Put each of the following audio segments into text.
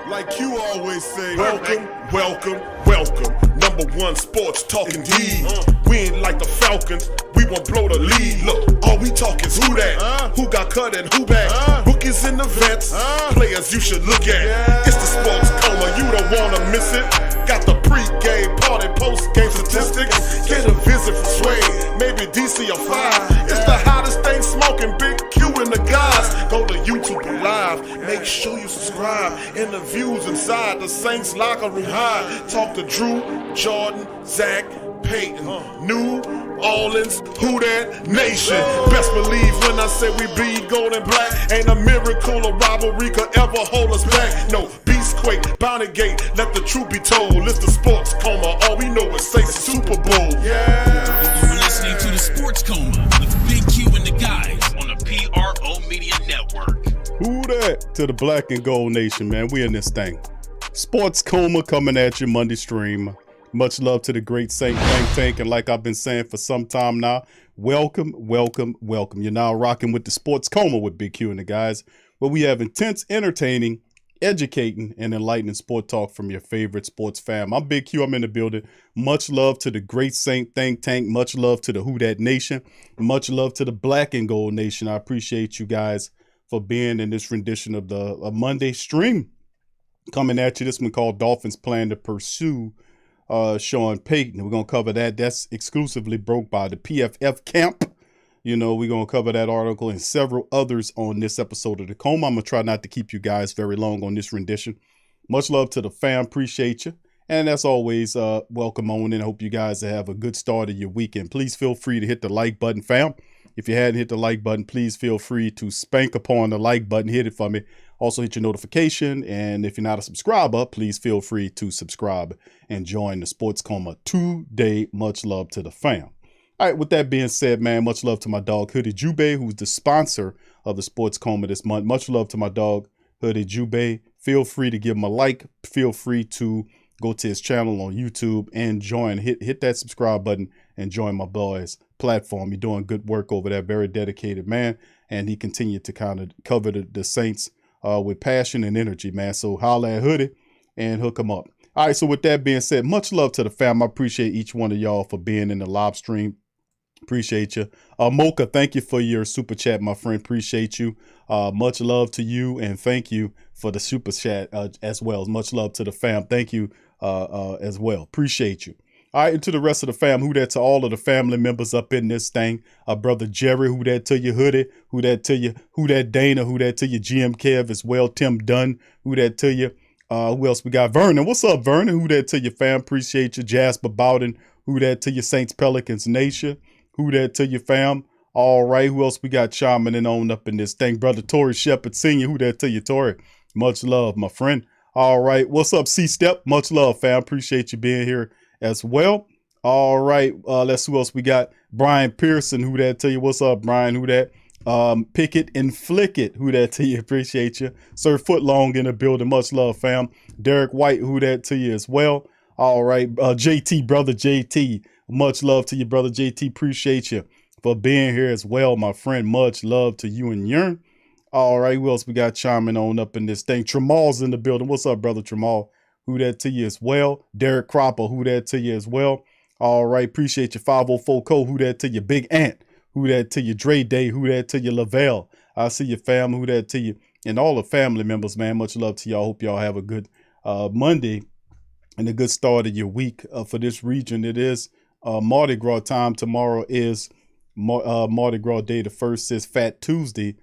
Like you always say, welcome, welcome, welcome. Number one sports talking D. We ain't like the Falcons, we won't blow the lead. Look, all we talk is who that, who got cut and who back. Rookies and the vets, players you should look at. It's the sports coma, you don't wanna miss it. Got the pre-game, party, post-game statistics. Get a visit from Sway, maybe DC or 5. It's the hottest thing smoking, Big Q and the guys. Go to YouTube Live, make sure you subscribe. Interviews inside the Saints locker room high. Talk to Drew, Jordan, Zach, Payton, New Orleans, who that nation. Best believe when I say we bleed gold and black. Ain't a miracle or rivalry could ever hold us back. No, Beastquake, Bounty Gate, let the truth be told. It's the sports coma, all we know is say Super Bowl. Yeah. You're listening to the Sports Coma with Big Q and the guys on the PRO Media Network. Who that? To the Black and Gold Nation, man. We in this thing. Sports Coma coming at you Monday stream. Much love to the great Saint Think Tank. And like I've been saying for some time now, welcome, welcome, welcome. You're now rocking with the Sports Coma with Big Q and the guys, where we have intense, entertaining, educating, and enlightening sport talk from your favorite sports fam. I'm Big Q. I'm in the building. Much love to the great Saint Think Tank. Much love to the Who Dat Nation. Much love to the Black and Gold Nation. I appreciate you guys for being in this rendition of the Monday stream. Coming at you, this one called Dolphins Plan to Pursue Sean Payton. We're going to cover that. That's exclusively broke by the PFF camp. You know, we're going to cover that article and several others on this episode of the Coma. I'm going to try not to keep you guys very long on this rendition. Much love to the fam. Appreciate you. And as always, welcome on in. I hope you guys have a good start of your weekend. Please feel free to hit the like button, fam. If you hadn't hit the like button, please feel free to spank upon the like button. Hit it for me. Also hit your notification. And if you're not a subscriber, please feel free to subscribe and join the Sports Coma today. Much love to the fam. All right, with that being said, man, much love to my dog, Hoodie Jube, who's the sponsor of the Sports Coma this month. Much love to my dog, Hoodie Jube. Feel free to give him a like. Feel free to go to his channel on YouTube and join. Hit that subscribe button and join my boy's platform. You're doing good work over there. Very dedicated man. And he continued to kind of cover the Saints with passion and energy, man. So holla at Hoodie and hook him up. All right, so with that being said, much love to the fam. I appreciate each one of y'all for being in the live stream. Appreciate you. Mocha, thank you for your super chat, my friend. Appreciate you. Much love to you and thank you for the super chat as well. Much love to the fam. Thank you as well. Appreciate you. All right, and to the rest of the fam, who that to all of the family members up in this thing. Brother Jerry, who that to you, Hoodie, who that to you, who that Dana, who that to you, GM Kev as well, Tim Dunn, who that to you. Who else we got? Vernon, what's up, Vernon? Who that to you, fam? Appreciate you. Jasper Bowden, who that to you, Saints Pelicans Nation, who that to you, fam? All right, who else we got chiming in on up in this thing? Brother Torrey Shepard Sr., who that to you, Torrey? Much love, my friend. All right, what's up, C-Step? Much love, fam. Appreciate you being here as well. All right, let's see who else we got. Brian Pearson, who that to you? What's up, Brian? Who that? Pick it and flick it. Who that to you? Appreciate you. Sir Footlong in the building. Much love, fam. Derek White, who that to you as well. All right, JT, brother JT. Much love to you, brother JT. Appreciate you for being here as well, my friend. Much love to you and Yearn. All right, who else we got chiming on up in this thing? Tremal's in the building. What's up, brother Tremal? Who that to you as well? Derek Cropper, who that to you as well? All right, appreciate you. 504 Co, who that to you? Big Ant, who that to you? Dre Day, who that to you? Lavelle, I see your fam, who that to you? And all the family members, man, much love to y'all. Hope y'all have a good Monday and a good start of your week. For this region, it is Mardi Gras time. Tomorrow is Mardi Gras Day. The first is Fat Tuesday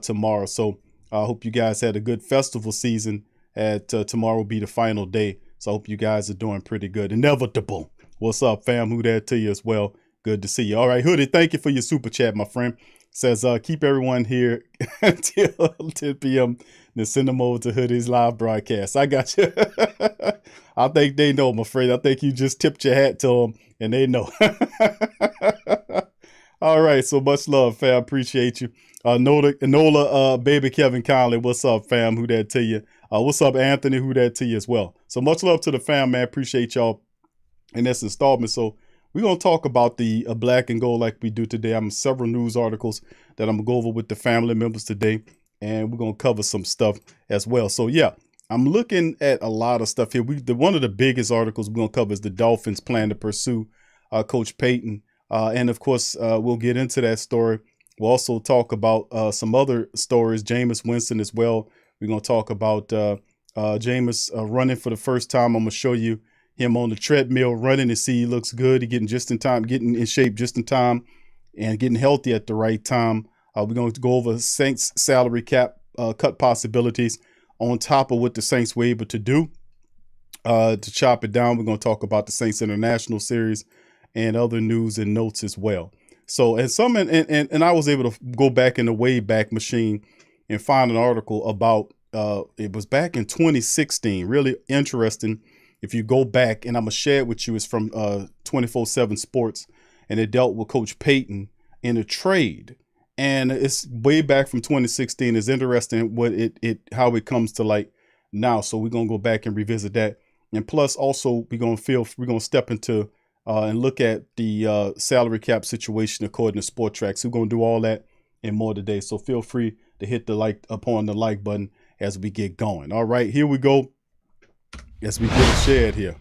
tomorrow. So I hope you guys had a good festival season. Tomorrow will be the final day. So I hope you guys are doing pretty good. Inevitable. What's up, fam? Who that to you as well? Good to see you. All right, Hoodie, thank you for your super chat, my friend. Says, keep everyone here until 10 p.m. Then send them over to Hoodie's live broadcast. I got you. I think they know, my friend. I think you just tipped your hat to them and they know. All right, so much love, fam. Appreciate you. Nola, baby Kevin Conley, what's up, fam? Who that to you? What's up, Anthony? Who that to you as well? So much love to the fam, man. Appreciate y'all in this installment. So we're going to talk about the black and gold like we do today. I'm several news articles that I'm going to go over with the family members today, and we're going to cover some stuff as well. So, yeah, I'm looking at a lot of stuff here. One of the biggest articles we're going to cover is the Dolphins plan to pursue Coach Payton. And of course, we'll get into that story. We'll also talk about some other stories, Jameis Winston as well. We're going to talk about Jameis running for the first time. I'm going to show you him on the treadmill running to see he looks good. He's getting just in time, getting in shape just in time, and getting healthy at the right time. We're going to go over Saints salary cap cut possibilities on top of what the Saints were able to do. To chop it down, we're going to talk about the Saints International Series and other news and notes as well. So, and I was able to go back in the Wayback Machine and find an article about, it was back in 2016, really interesting. If you go back, and I'm going to share it with you, it's from 24/7 Sports, and it dealt with Coach Payton in a trade. And it's way back from 2016. It's interesting what how it comes to light now. So we're going to go back and revisit that. And plus also we're going to step into and look at the salary cap situation according to Sport Tracks. We're going to do all that and more today. So feel free to hit the like button as we get going. All right, here we go. As we get it shared here.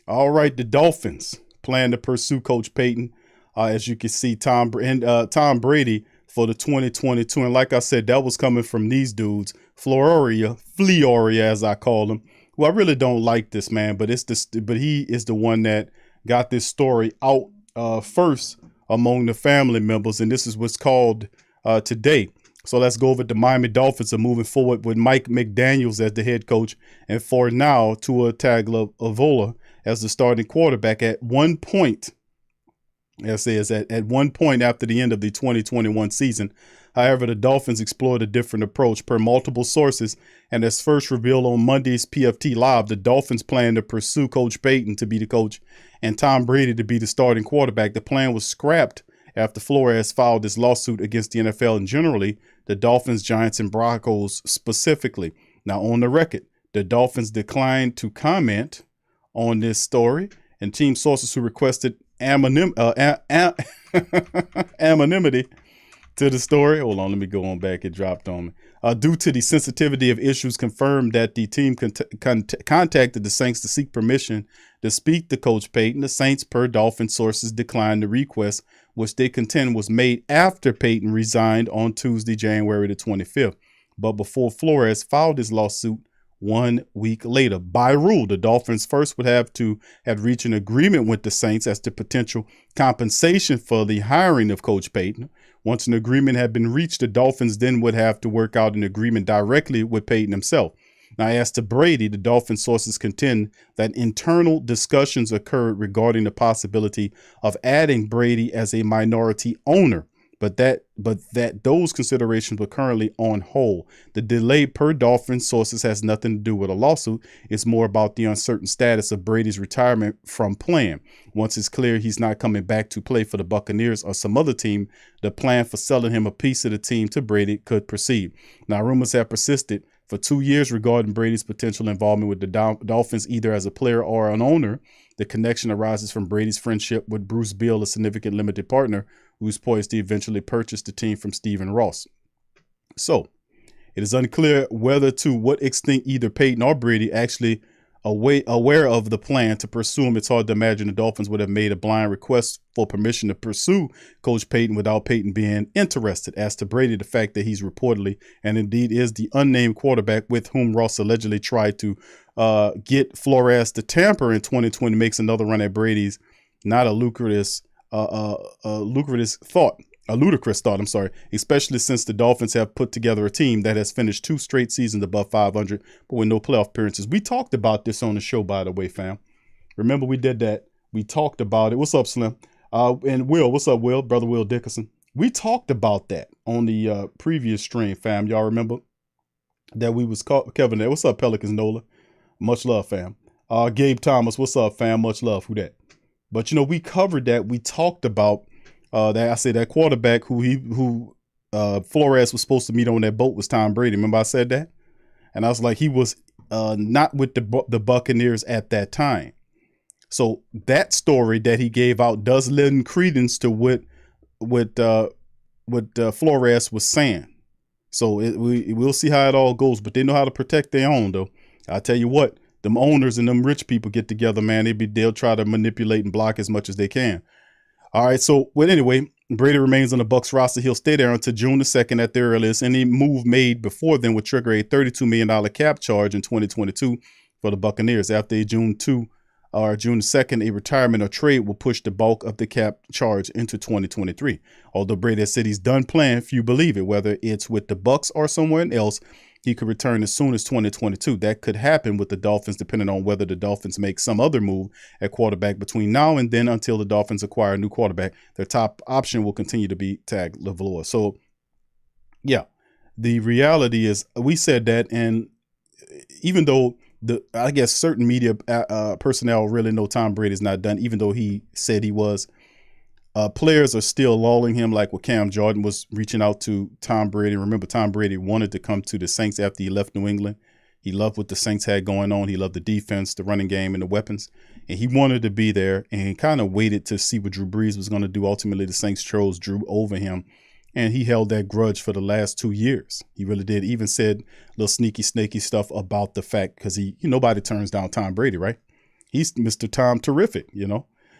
All right, the Dolphins plan to pursue Coach Payton. As you can see, Tom Brady for the 2022. And like I said, that was coming from these dudes, Floria, as I call them. Well, I really don't like this man, but he is the one that got this story out first among the family members. And this is what's called today. So let's go over the Miami Dolphins are moving forward with Mike McDaniels as the head coach. And for now, Tua Tagovailoa as the starting quarterback. At one point, as says at one point after the end of the 2021 season. However, the Dolphins explored a different approach per multiple sources, and as first revealed on Monday's PFT Live, the Dolphins plan to pursue Coach Payton to be the coach and Tom Brady to be the starting quarterback. The plan was scrapped after Flores filed this lawsuit against the NFL and generally the Dolphins, Giants, and Broncos specifically. Now, on the record, the Dolphins declined to comment on this story, and team sources who requested anonymity to the story. Hold on, let me go on back. It dropped on me. Due to the sensitivity of issues, confirmed that the team contacted the Saints to seek permission to speak to Coach Payton. The Saints, per Dolphin sources, declined the request, which they contend was made after Payton resigned on Tuesday, January the 25th. But before Flores filed his lawsuit 1 week later. By rule, the Dolphins first would have to have reached an agreement with the Saints as to potential compensation for the hiring of Coach Payton. Once an agreement had been reached, the Dolphins then would have to work out an agreement directly with Payton himself. Now, as to Brady, the Dolphin sources contend that internal discussions occurred regarding the possibility of adding Brady as a minority owner. But that those considerations were currently on hold. The delay, per Dolphin sources, has nothing to do with a lawsuit. It's more about the uncertain status of Brady's retirement from playing. Once it's clear he's not coming back to play for the Buccaneers or some other team, the plan for selling him a piece of the team to Brady could proceed. Now, rumors have persisted for 2 years regarding Brady's potential involvement with the Dolphins, either as a player or an owner. The connection arises from Brady's friendship with Bruce Beal, a significant limited partner who's poised to eventually purchase the team from Stephen Ross. So it is unclear whether to what extent either Payton or Brady actually aware of the plan to pursue him. It's hard to imagine the Dolphins would have made a blind request for permission to pursue Coach Payton without Payton being interested. As to Brady, the fact that he's reportedly and indeed is the unnamed quarterback with whom Ross allegedly tried to get Flores to tamper in 2020 makes another run at Brady's not a ludicrous thought, especially since the Dolphins have put together a team that has finished 2 straight seasons above 500, but with no playoff appearances. We talked about this on the show, by the way, fam. Remember we did that. We talked about it. What's up, Slim? And Will, what's up, Will? Brother Will Dickerson. We talked about that on the previous stream, fam. Y'all remember that we was Kevin there. What's up, Pelicans Nola? Much love, fam. Gabe Thomas, what's up, fam? Much love. Who that? But, you know, we covered that. We talked about that quarterback who Flores was supposed to meet on that boat was Tom Brady. Remember I said that? And I was like, he was not with the Buccaneers at that time. So that story that he gave out does lend credence to what Flores was saying. So we'll see how it all goes. But they know how to protect their own, though. I tell you what, them owners and them rich people get together, man. They'll try to manipulate and block as much as they can. All right. So, well, anyway, Brady remains on the Bucs roster. He'll stay there until June the 2nd at the earliest. Any move made before then would trigger a $32 million cap charge in 2022 for the Buccaneers. After June 2 or June 2nd, a retirement or trade will push the bulk of the cap charge into 2023. Although Brady has said he's done playing, few believe it. Whether it's with the Bucs or somewhere else, he could return as soon as 2022. That could happen with the Dolphins, depending on whether the Dolphins make some other move at quarterback between now and then until the Dolphins acquire a new quarterback. Their top option will continue to be Tag LaValeur. So, yeah, the reality is we said that, and even though I guess certain media personnel really know Tom Brady's not done, even though he said he was, players are still lulling him, like what Cam Jordan was reaching out to Tom Brady. Remember, Tom Brady wanted to come to the Saints after he left New England. He loved what the Saints had going on. He loved the defense, the running game, and the weapons. And he wanted to be there and kind of waited to see what Drew Brees was going to do. Ultimately, the Saints chose Drew over him. And he held that grudge for the last 2 years. He really did. Even said little sneaky, snaky stuff about the fact, because nobody turns down Tom Brady, right? He's Mr. Tom Terrific,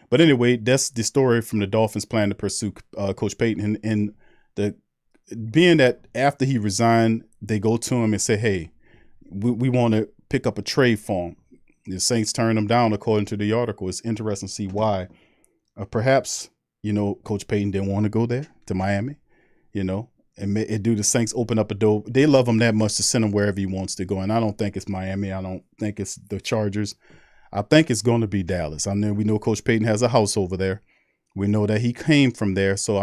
But anyway, that's the story from the Dolphins plan to pursue Coach Payton. And being that after he resigned, they go to him and say, hey, we want to pick up a trade for him. The Saints turned him down, according to the article. It's interesting to see why. Perhaps, Coach Payton didn't want to go there to Miami, and do the Saints open up a door. They love him that much to send him wherever he wants to go. And I don't think it's Miami. I don't think it's the Chargers. I think it's going to be Dallas. We know Coach Payton has a house over there. We know that he came from there. So,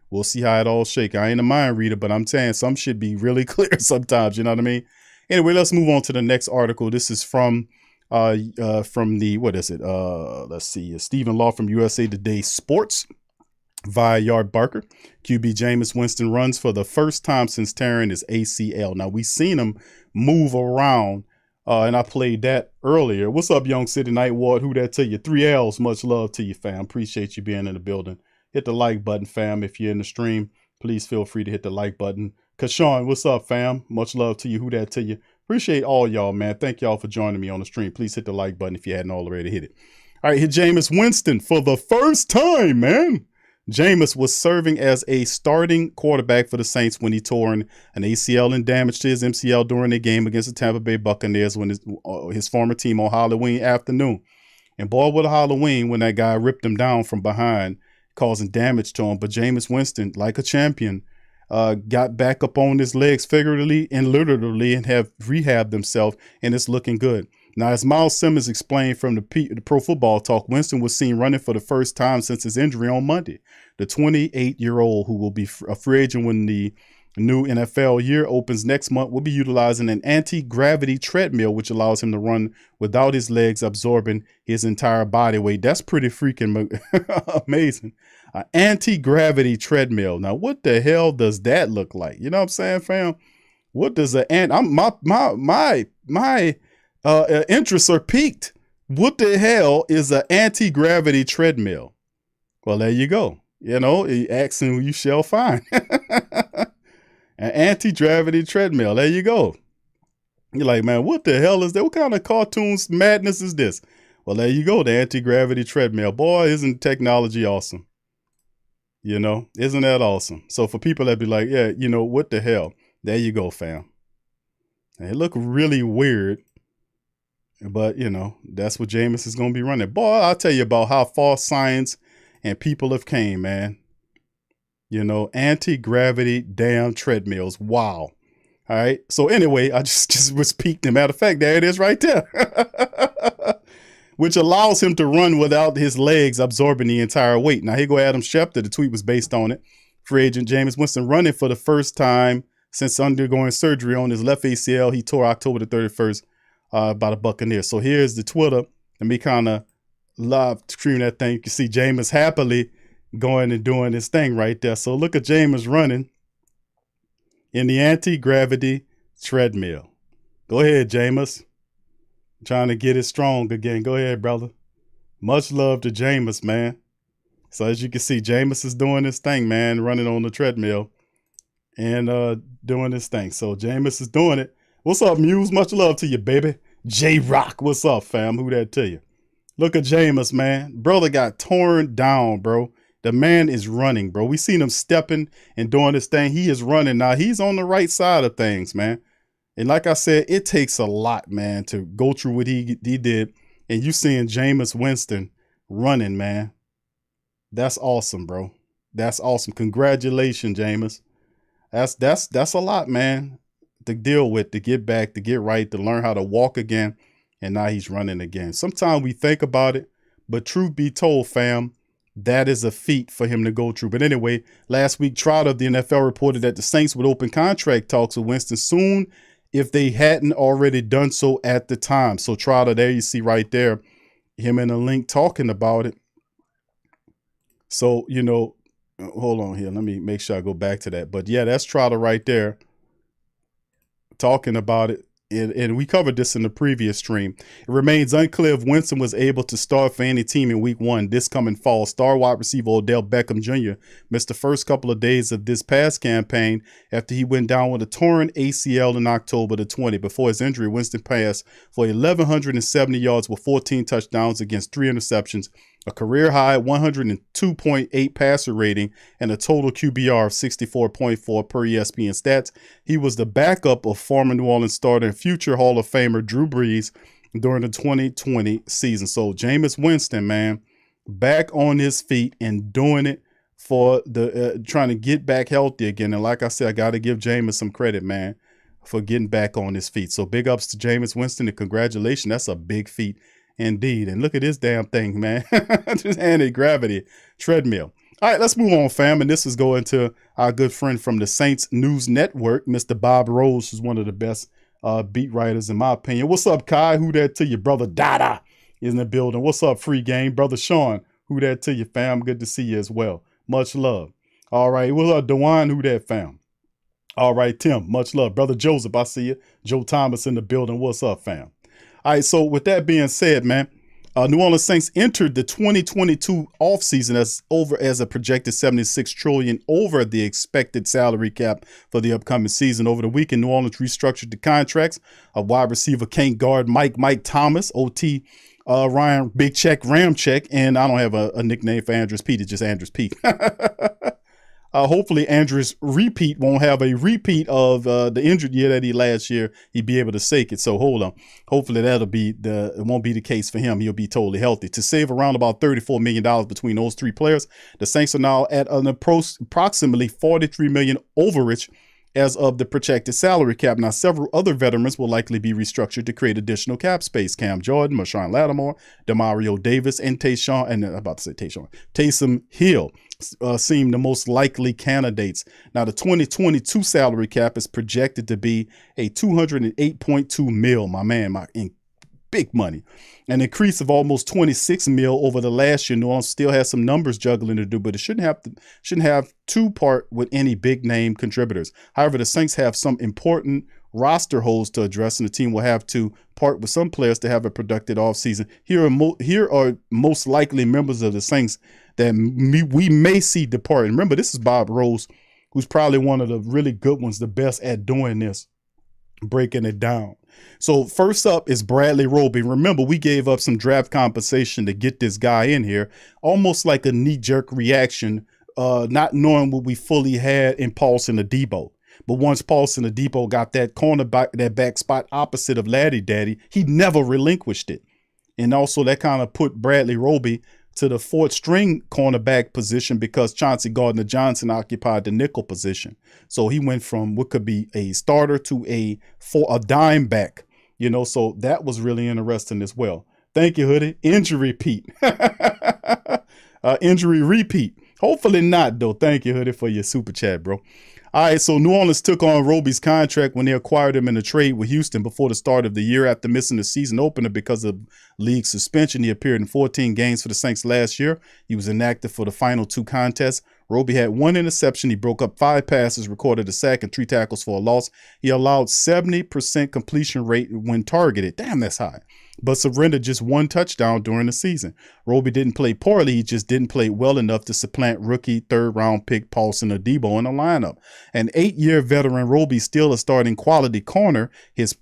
we'll see how it all shakes. I ain't a mind reader, but I'm saying some should be really clear sometimes. You know what I mean? Anyway, let's move on to the next article. This is from the, what is it? Let's see. Stephen Law from USA Today Sports via Yard Barker. QB Jameis Winston runs for the first time since tearing his ACL. Now, we've seen him move around. And I played that earlier. What's up, Young City Night Ward? Who that to you? 3 L's. Much love to you, fam. Appreciate you being in the building. Hit the like button, fam. If you're in the stream, please feel free to hit the like button. Kashawn, what's up, fam? Much love to you. Who that to you? Appreciate all y'all, man. Thank y'all for joining me on the stream. Please hit the like button if you hadn't already hit it. All right, hit Jameis Winston for the first time, man. Jameis was serving as a starting quarterback for the Saints when he tore an ACL and damage to his MCL during a game against the Tampa Bay Buccaneers when his former team on Halloween afternoon. And boy, what a Halloween when that guy ripped him down from behind, causing damage to him. But Jameis Winston, like a champion, got back up on his legs figuratively and literally and have rehabbed himself, and it's looking good. Now, as Miles Simmons explained from the Pro Football Talk, Winston was seen running for the first time since his injury on Monday. The 28-year-old, who will be a free agent when the new NFL year opens next month, will be utilizing an anti-gravity treadmill, which allows him to run without his legs absorbing his entire body weight. That's pretty freaking amazing. An anti-gravity treadmill. Now, what the hell does that look like? You know what I'm saying, fam? What does my interests are piqued. What the hell is an anti-gravity treadmill? Well, there you go. Asking you shall find. An anti-gravity treadmill. There you go. You're like, man, what the hell is that? What kind of cartoons madness is this? Well, there you go. The anti-gravity treadmill. Boy, isn't technology awesome? Isn't that awesome? So for people that be like, yeah, what the hell? There you go, fam. It look really weird. But, that's what Jameis is going to be running. Boy, I'll tell you about how far science and people have came, man. Anti-gravity damn treadmills. Wow. All right. So anyway, I just was piqued. As a matter of fact, there it is right there. Which allows him to run without his legs absorbing the entire weight. Now, here go Adam Schefter. The tweet was based on it. Free agent Jameis Winston running for the first time since undergoing surgery on his left ACL. He tore October the 31st. By the Buccaneers. So here's the Twitter. Let me kind of live stream that thing. You can see Jameis happily going and doing his thing right there. So look at Jameis running in the anti-gravity treadmill. Go ahead, Jameis. Trying to get it strong again. Go ahead, brother. Much love to Jameis, man. So as you can see, Jameis is doing his thing, man, running on the treadmill and doing his thing. So Jameis is doing it. What's up, Muse? Much love to you, baby. J-Rock, what's up, fam? Who that to you? Look at Jameis, man. Brother got torn down, bro. The man is running, bro. We seen him stepping and doing this thing. He is running now. He's on the right side of things, man. And like I said, it takes a lot, man, to go through what he did. And you seeing Jameis Winston running, man. That's awesome, bro. That's awesome. Congratulations, Jameis. That's a lot, man, to deal with, to get back, to get right, to learn how to walk again. And now he's running again. Sometimes we think about it, but truth be told, fam, that is a feat for him to go through. But anyway, last week, Trotter of the NFL reported that the Saints would open contract talks with Winston soon if they hadn't already done so at the time. So Trotter, there you see right there, him and a link talking about it. So, you know, hold on here. Let me make sure I go back to that. But yeah, that's Trotter right there talking about it. And we covered this in the previous stream. It remains unclear if Winston was able to start for any team in week 1 this coming fall. Star wide receiver Odell Beckham Jr. missed the first couple of days of this past campaign after he went down with a torn ACL in October the 20th. Before his injury, Winston passed for 1,170 yards with 14 touchdowns against 3 interceptions, a career-high 102.8 passer rating, and a total QBR of 64.4 per ESPN Stats. He was the backup of former New Orleans starter and future Hall of Famer Drew Brees during the 2020 season. So Jameis Winston, man, back on his feet and doing it for the trying to get back healthy again. And like I said, I got to give Jameis some credit, man, for getting back on his feet. So big ups to Jameis Winston and congratulations. That's a big feat. Indeed. And look at this damn thing, man. Just anti-gravity treadmill. All right, let's move on, fam. And this is going to our good friend from the Saints News Network, Mr. Bob Rose, who's one of the best beat writers, in my opinion. What's up, Kai? Who that to you? Brother Dada is in the building. What's up, Free Game? Brother Sean, who that to you, fam? Good to see you as well. Much love. All right. What's up, Dewan? Who that, fam? All right, Tim. Much love. Brother Joseph, I see you. Joe Thomas in the building. What's up, fam? All right, so with that being said, man, New Orleans Saints entered the 2022 offseason as a projected $76 trillion over the expected salary cap for the upcoming season. Over the weekend, New Orleans restructured the contracts of wide receiver can't guard Mike Thomas, OT Ryan Big Check Ramcheck, and I don't have a nickname for Andrews Pete. It's just Andrews Pete. Hopefully Andrews Repeat won't have a repeat of the injured year that he last year. He'd be able to sake it. So hold on. Hopefully it won't be the case for him. He'll be totally healthy. To save around about $34 million between those 3 players, the Saints are now at an approximately $43 million overage as of the projected salary cap. Now, several other veterans will likely be restructured to create additional cap space. Cam Jordan, Marshawn Lattimore, Demario Davis, and Taysom Hill seem the most likely candidates. Now, the 2022 salary cap is projected to be a $208.2 million, in big money. An increase of almost $26 million over the last year. New Orleans still has some numbers juggling to do, but it shouldn't have to part with any big name contributors. However, the Saints have some important roster holes to address, and the team will have to part with some players to have a productive offseason. Here are most likely members of the Saints that we may see depart. And remember, this is Bob Rose, who's probably one of the really good ones, the best at doing this, breaking it down. So first up is Bradley Roby. Remember, we gave up some draft compensation to get this guy in here, almost like a knee-jerk reaction, not knowing what we fully had in Paulson Adebo. But once Paulson Adebo got that cornerback, that back spot opposite of Laddie Daddy, he never relinquished it. And also that kind of put Bradley Roby to the 4th string cornerback position because Chauncey Gardner-Johnson occupied the nickel position. So he went from what could be a starter to a dime back, so that was really interesting as well. Thank you, Hoodie. Injury repeat. Injury repeat. Hopefully not, though. Thank you, Hoodie, for your super chat, bro. All right, so New Orleans took on Roby's contract when they acquired him in a trade with Houston before the start of the year. After missing the season opener because of league suspension, he appeared in 14 games for the Saints last year. He was inactive for the final 2 contests. Roby had 1 interception. He broke up 5 passes, recorded a sack, and 3 tackles for a loss. He allowed 70% completion rate when targeted. Damn, that's high. But surrendered just 1 touchdown during the season. Roby didn't play poorly. He just didn't play well enough to supplant rookie 3rd-round pick Paulson Adebo in the lineup. An 8-year veteran, Roby still a starting quality corner. His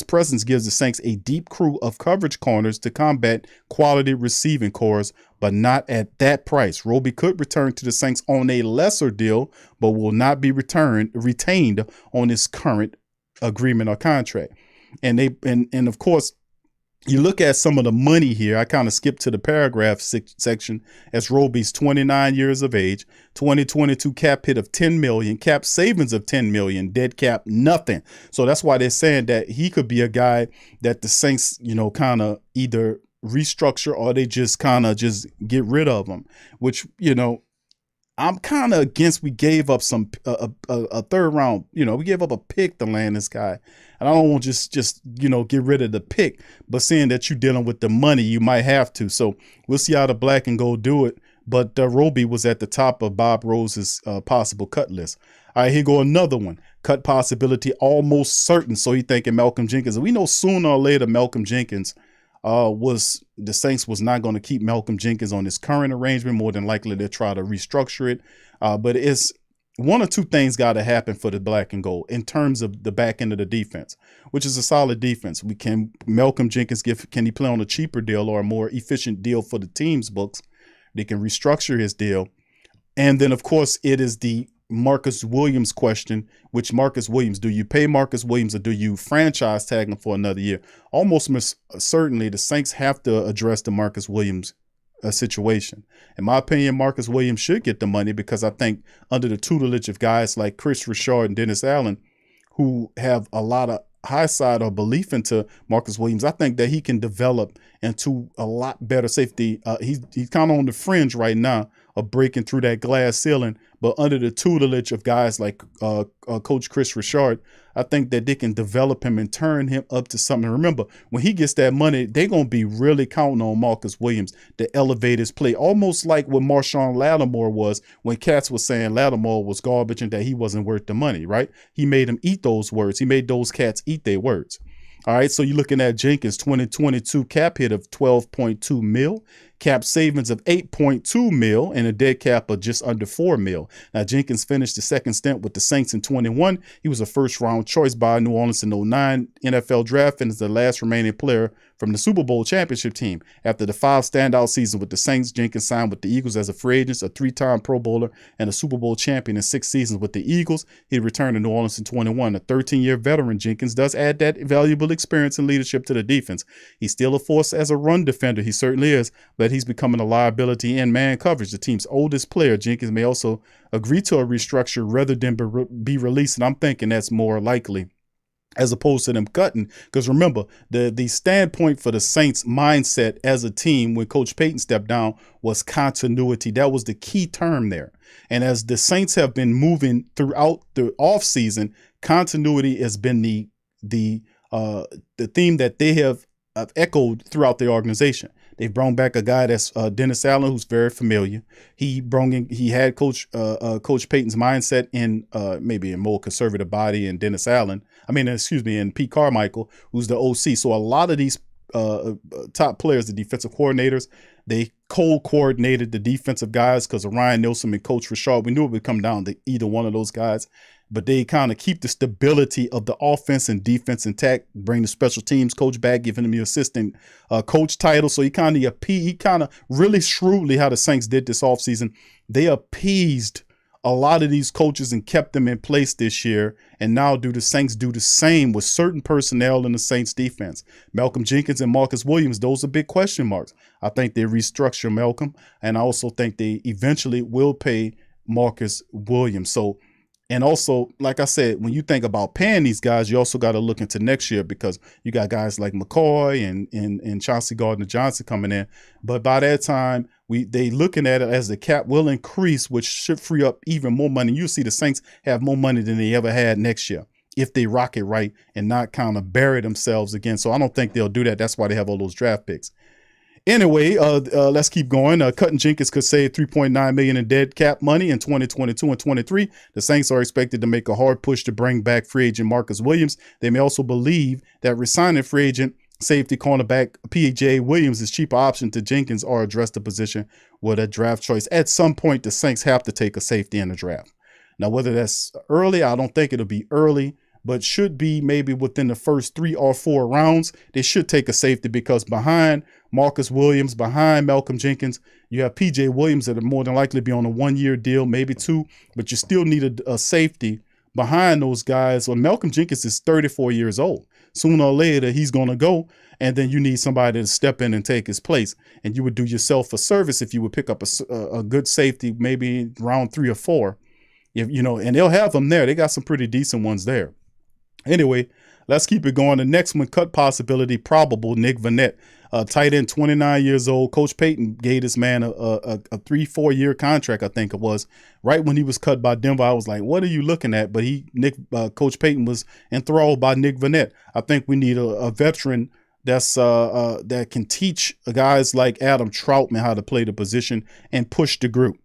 presence gives the Saints a deep crew of coverage corners to combat quality receiving cores, but not at that price. Roby could return to the Saints on a lesser deal, but will not be retained on his current agreement or contract. And of course, you look at some of the money here. I kind of skipped to the paragraph section. As Roby's 29 years of age, 2022 cap hit of $10 million, cap savings of $10 million, dead cap nothing. So that's why they're saying that he could be a guy that the Saints, kind of either restructure or they just kind of just get rid of him, which, I'm kind of against. We gave up a 3rd round, we gave up a pick to land this guy. And I don't want to just get rid of the pick, but seeing that you're dealing with the money, you might have to. So we'll see how the black and gold do it. But Roby was at the top of Bob Rose's possible cut list. All right, here go another one. Cut possibility almost certain. So he thinking Malcolm Jenkins. And we know sooner or later Malcolm Jenkins the Saints was not going to keep Malcolm Jenkins on his current arrangement. More than likely they'll try to restructure it. But it's one or two things got to happen for the black and gold in terms of the back end of the defense, which is a solid defense. Malcolm Jenkins can he play on a cheaper deal or a more efficient deal for the team's books? They can restructure his deal. And then, of course, it is the Marcus Williams question, which Marcus Williams, do you pay Marcus Williams or do you franchise tag him for another year? Almost certainly the Saints have to address the Marcus Williams situation. In my opinion, Marcus Williams should get the money because I think under the tutelage of guys like Chris Richard and Dennis Allen, who have a lot of high side or belief into Marcus Williams, I think that he can develop into a lot better safety. He's kind of on the fringe right now of breaking through that glass ceiling, but under the tutelage of guys like Coach Chris Richard, I think that they can develop him and turn him up to something. Remember, when he gets that money, they're going to be really counting on Marcus Williams to elevate his play, almost like what Marshawn Lattimore was when Cats was saying Lattimore was garbage and that he wasn't worth the money, right? He made him eat those words. He made those cats eat their words. All right, so you're looking at Jenkins' 2022 cap hit of $12.2 million, cap savings of $8.2 million, and a dead cap of just under $4 million. Now, Jenkins finished the second stint with the Saints in 21. He was a first-round choice by New Orleans in 09 NFL draft and is the last remaining player from the Super Bowl championship team. After the 5 standout seasons with the Saints, Jenkins signed with the Eagles as a free agent, a 3-time Pro Bowler, and a Super Bowl champion in 6 seasons with the Eagles. He returned to New Orleans in 21. A 13-year veteran, Jenkins does add that valuable experience and leadership to the defense. He's still a force as a run defender. He certainly is, but he's becoming a liability in man coverage. The team's oldest player, Jenkins, may also agree to a restructure rather than be released, and I'm thinking that's more likely as opposed to them cutting. Because remember, the standpoint for the Saints mindset as a team when Coach Payton stepped down was continuity. That was the key term there. And as the Saints have been moving throughout the offseason, continuity has been the theme that they have echoed throughout the organization. They've brought back a guy that's Dennis Allen, who's very familiar. He had Coach Payton's mindset in maybe a more conservative body in Dennis Allen. And Pete Carmichael, who's the OC. So a lot of these top players, the defensive coordinators, they coordinated the defensive guys because of Ryan Nielsen and Coach Richard. We knew it would come down to either one of those guys. But they kind of keep the stability of the offense and defense intact, bring the special teams coach back, giving him the assistant coach title. So he kind of really shrewdly how the Saints did this offseason. They appeased a lot of these coaches and kept them in place this year. And now do the Saints do the same with certain personnel in the Saints defense? Malcolm Jenkins and Marcus Williams, those are big question marks. I think they restructure Malcolm, and I also think they eventually will pay Marcus Williams. And also, like I said, when you think about paying these guys, you also got to look into next year because you got guys like McCoy and Chauncey Gardner-Johnson coming in. But by that time, they looking at it as the cap will increase, which should free up even more money. You'll see the Saints have more money than they ever had next year if they rock it right and not kind of bury themselves again. So I don't think they'll do that. That's why they have all those draft picks. Anyway, let's keep going. Cutting Jenkins could save $3.9 million in dead cap money in 2022 and 23. The Saints are expected to make a hard push to bring back free agent Marcus Williams. They may also believe that resigning free agent safety cornerback P.J. Williams is cheaper option to Jenkins or address the position with a draft choice. At some point, the Saints have to take a safety in the draft. Now, whether that's early, I don't think it'll be early, but should be maybe within the first 3 or 4 rounds. They should take a safety because behind Marcus Williams, behind Malcolm Jenkins, you have P.J. Williams that are more than likely to be on a 1-year deal, maybe 2, but you still need a safety behind those guys. Well, Malcolm Jenkins is 34 years old. Sooner or later, he's going to go, and then you need somebody to step in and take his place. And you would do yourself a service if you would pick up a good safety, maybe round 3 or 4. And they'll have them there. They got some pretty decent ones there. Anyway, let's keep it going. The next one, cut possibility, probable, Nick Vannett. Tight end, 29 years old. Coach Payton gave this man a 3-4 year contract, I think it was. Right when he was cut by Denver, I was like, what are you looking at? But Coach Payton was enthralled by Nick Vannett. I think we need a veteran that can teach guys like Adam Troutman how to play the position and push the group.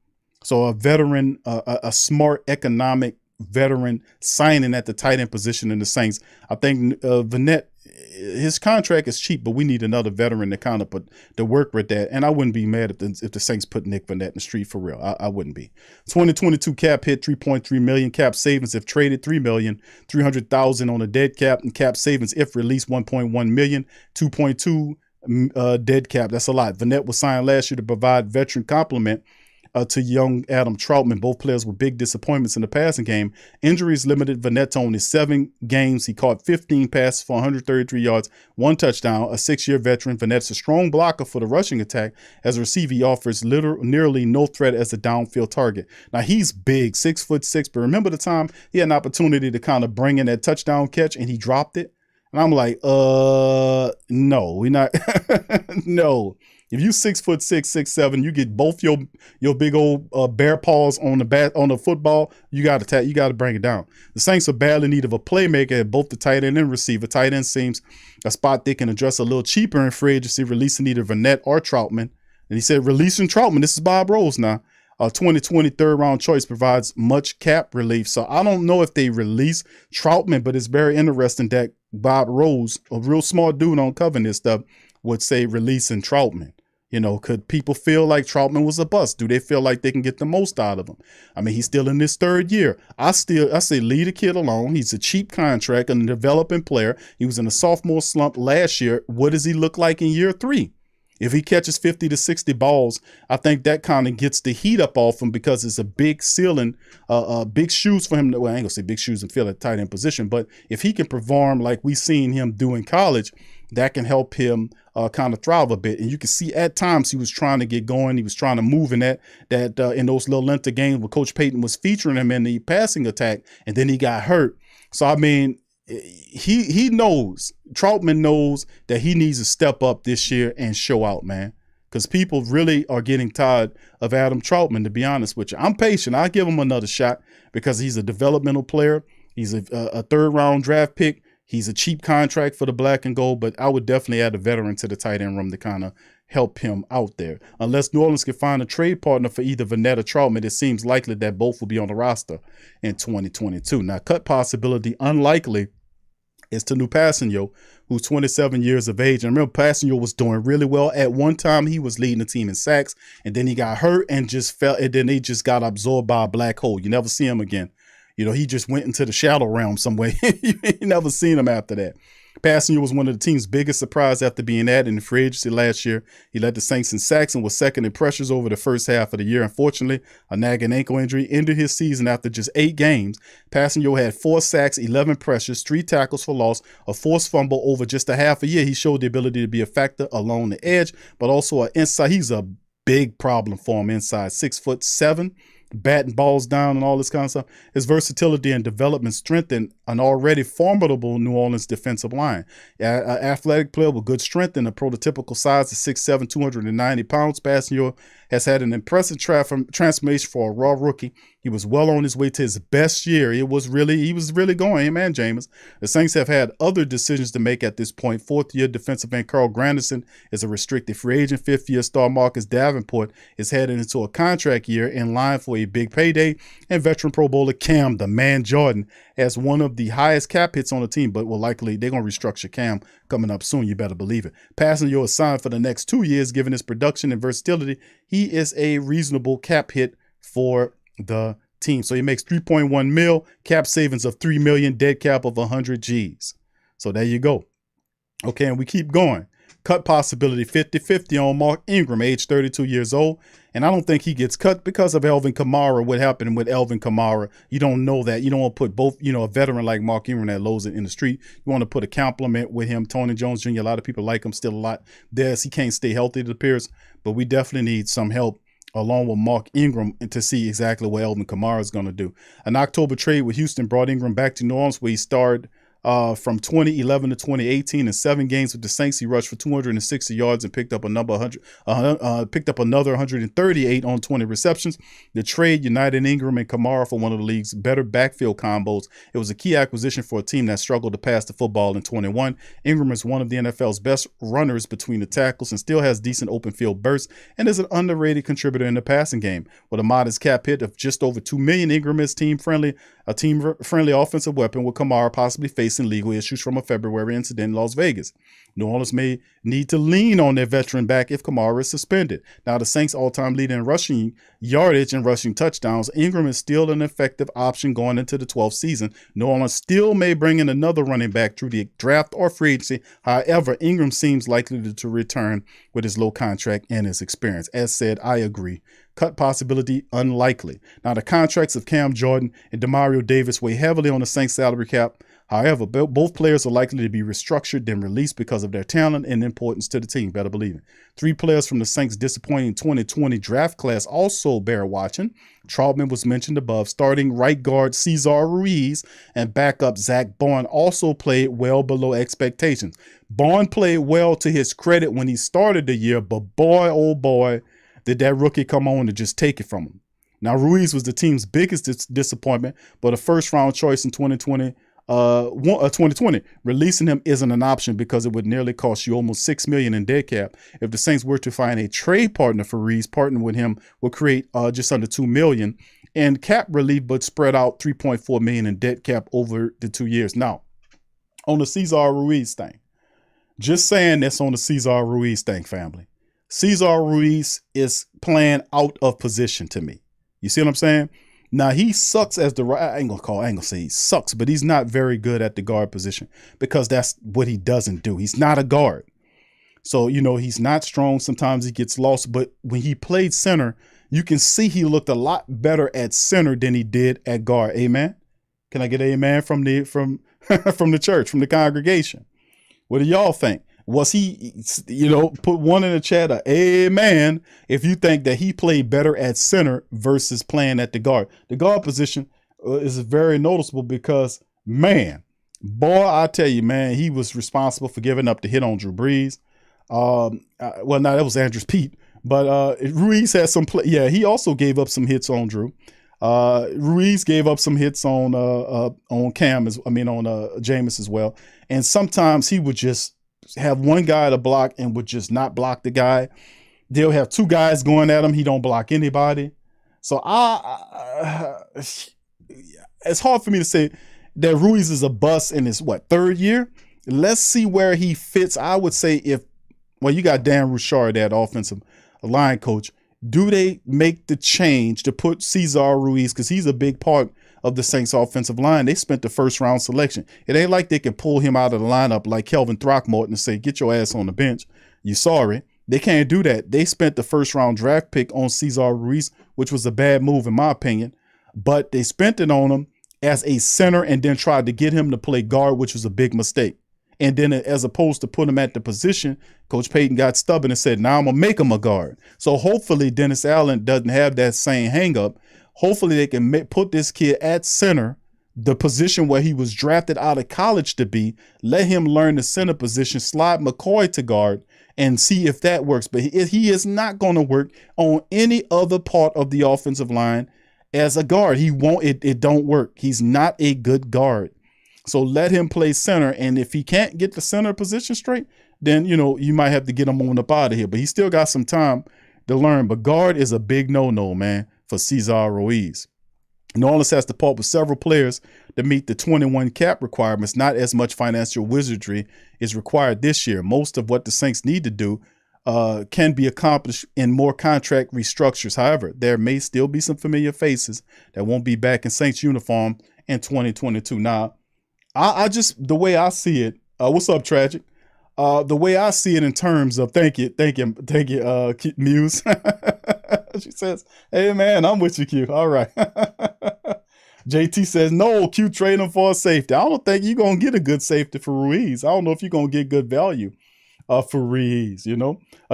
So a veteran, a smart economic veteran signing at the tight end position in the Saints. I think Vannett, his contract is cheap, but we need another veteran to kind of to work with that. And I wouldn't be mad if the Saints put Nick Vannett in the street for real. I wouldn't be. 2022 cap hit, $3.3 million. Cap savings if traded, $3,300,000 on a dead cap, and cap savings if released, $1.1 million. 2.2 dead cap. That's a lot. Vannett was signed last year to provide veteran complement to young Adam Troutman. Both players were big disappointments in the passing game. Injuries limited Vannett to only 7 games. He caught 15 passes for 133 yards, 1 touchdown. A 6-year veteran, Vannett's a strong blocker for the rushing attack. As a receiver, he offers nearly no threat as a downfield target. Now, he's big, 6'6", but remember the time he had an opportunity to kind of bring in that touchdown catch and he dropped it? And I'm like, no, we're not. No. If you 6'6", 6'7", you get both your big old bear paws on the football, you got to bring it down. The Saints are badly in need of a playmaker at both the tight end and receiver. Tight end seems a spot they can address a little cheaper in free agency, releasing either Vannett or Troutman. And he said releasing Troutman. This is Bob Rose now. 2020 third-round choice provides much cap relief. So I don't know if they release Troutman, but it's very interesting that Bob Rose, a real smart dude on covering this stuff, would say releasing Troutman. Could people feel like Troutman was a bust? Do they feel like they can get the most out of him? I mean, he's still in his 3rd year. I say leave the kid alone. He's a cheap contract and a developing player. He was in a sophomore slump last year. What does he look like in year 3? If he catches 50 to 60 balls, I think that kind of gets the heat up off him because it's a big ceiling, big shoes for him. Well, I ain't gonna say big shoes and fill at tight end position, but if he can perform like we seen him do in college, that can help him kind of thrive a bit. And you can see at times he was trying to get going. He was trying to move in that in those little length of games where Coach Payton was featuring him in the passing attack, and then he got hurt. So, I mean, he knows, Troutman knows that he needs to step up this year and show out, man. Because people really are getting tired of Adam Troutman, to be honest with you. I'm patient. I'll give him another shot because he's a developmental player. He's a 3rd-round draft pick. He's a cheap contract for the black and gold, but I would definitely add a veteran to the tight end room to kind of help him out there. Unless New Orleans can find a trade partner for either Vannett or Troutman, it seems likely that both will be on the roster in 2022. Now, cut possibility unlikely is Tanu Passanio, who's 27 years of age. And remember, Passanio was doing really well. At one time, he was leading the team in sacks, and then he got hurt and just fell, and then he just got absorbed by a black hole. You never see him again. He just went into the shadow realm somewhere. You never seen him after that. Passanio was one of the team's biggest surprise after being added in free agency last year. He led the Saints in sacks and was second in pressures over the first half of the year. Unfortunately, a nagging ankle injury ended his season after just 8 games. Passanio had 4 sacks, 11 pressures, 3 tackles for loss, a forced fumble over just a half a year. He showed the ability to be a factor along the edge, but also an inside. He's a big problem for him inside. 6'7". Batting balls down and all this kind of stuff. His versatility and development strengthened an already formidable New Orleans defensive line. An athletic player with good strength and a prototypical size of 6'7", 290 pounds. Passanio has had an impressive transformation for a raw rookie. He was well on his way to his best year. He was really going. Amen, Jameis. The Saints have had other decisions to make at this point. Fourth-year defensive end Carl Granderson is a restricted free agent. Fifth-year star Marcus Davenport is headed into a contract year in line for a big payday. And veteran Pro Bowler Cam, the man Jordan, has one of the highest cap hits on the team, but likely they're going to restructure Cam coming up soon. You better believe it. Passenger is signed for the next 2 years. Given his production and versatility, he is a reasonable cap hit for the team. So he makes 3.1 mil, cap savings of 3 million, dead cap of 100 G's. So there you go. Okay, and we keep going. Cut possibility 50-50 on Mark Ingram, age 32 years old. And I don't think he gets cut because of Alvin Kamara. What happened with Alvin Kamara? You don't know that. You don't want to put both, a veteran like Mark Ingram that loads it in the street. You want to put a compliment with him. Tony Jones Jr., a lot of people like him still a lot. He can't stay healthy, it appears. But we definitely need some help along with Mark Ingram and to see exactly what Alvin Kamara is going to do. An October trade with Houston brought Ingram back to New Orleans, where he starred from 2011 to 2018 in 7 games with the Saints. He rushed for 260 yards and picked up another 138 on 20 receptions. The trade united Ingram and Kamara for one of the league's better backfield combos. It was a key acquisition for a team that struggled to pass the football in 21. Ingram is one of the NFL's best runners between the tackles and still has decent open field bursts and is an underrated contributor in the passing game. With a modest cap hit of just over $2 million, Ingram is a team-friendly offensive weapon, with Kamara possibly facing legal issues from a February incident in Las Vegas. New Orleans may need to lean on their veteran back if Kamara is suspended. Now, the Saints' all-time leader in rushing yardage and rushing touchdowns, Ingram is still an effective option going into the 12th season. New Orleans still may bring in another running back through the draft or free agency. However, Ingram seems likely to return with his low contract and his experience. As said, I agree. Cut possibility unlikely. Now, the contracts of Cam Jordan and Demario Davis weigh heavily on the Saints' salary cap. However, both players are likely to be restructured then released because of their talent and importance to the team. Better believe it. 3 players from the Saints' disappointing 2020 draft class also bear watching. Trautman was mentioned above. Starting right guard Cesar Ruiz and backup Zach Bond also played well below expectations. Bond played well to his credit when he started the year, but boy, oh boy, did that rookie come on to just take it from him. Now, Ruiz was the team's biggest disappointment, but a first-round choice in 2020. Releasing him isn't an option because it would nearly cost you almost $6 million in dead cap. If the Saints were to find a trade partner for Ruiz, partnering with him would create just under $2 million in cap relief, but spread out $3.4 million in dead cap over the 2 years. Now, on the Cesar Ruiz thing, just saying this on the Cesar Ruiz thing, family. Cesar Ruiz is playing out of position to me. You see what I'm saying? Now, he sucks as I ain't gonna say he sucks, but he's not very good at the guard position because that's what he doesn't do. He's not a guard. So, he's not strong. Sometimes he gets lost, but when he played center, you can see he looked a lot better at center than he did at guard. Amen. Can I get an amen from the from the church, from the congregation? What do y'all think? Was he, put one in the chat, amen, if you think that he played better at center versus playing at the guard. The guard position is very noticeable because, man, boy, I tell you, man, he was responsible for giving up the hit on Drew Brees. That was Andrews Pete. But Ruiz had some play. Yeah, he also gave up some hits on Drew. Ruiz gave up some hits on Jameis as well. And sometimes he would just have one guy to block and would just not block the guy. They'll have 2 guys going at him. He don't block anybody. So it's hard for me to say that Ruiz is a bust in his 3rd year. Let's see where he fits. I would say you got Dan Rouchard, that offensive line coach. Do they make the change to put Cesar Ruiz, because he's a big part of the Saints offensive line? They spent the 1st round selection. It ain't like they can pull him out of the lineup like Kelvin Throckmorton and say, get your ass on the bench. You sorry. They can't do that. They spent the 1st round draft pick on Cesar Ruiz, which was a bad move in my opinion, but they spent it on him as a center and then tried to get him to play guard, which was a big mistake. And then as opposed to put him at the position, Coach Payton got stubborn and said, now I'm going to make him a guard. So hopefully Dennis Allen doesn't have that same hang up. Hopefully they can put this kid at center, the position where he was drafted out of college to be, let him learn the center position, slide McCoy to guard, and see if that works. But he is not going to work on any other part of the offensive line as a guard. He won't, it don't work. He's not a good guard. So let him play center. And if he can't get the center position straight, then, you might have to get him on up out of here. But he still got some time to learn. But guard is a big no-no, man, for Cesar Ruiz. New Orleans has to part with several players to meet the 21 cap requirements. Not as much financial wizardry is required this year. Most of what the Saints need to do can be accomplished in more contract restructures. However, there may still be some familiar faces that won't be back in Saints uniform in 2022. Now, I just, the way I see it, what's up, Tragic? The way I see it in terms of, thank you, Muse. She says, hey, man, I'm with you, Q. All right. JT says, no, Q, trade him for a safety. I don't think you're going to get a good safety for Ruiz. I don't know if you're going to get good value for Ruiz,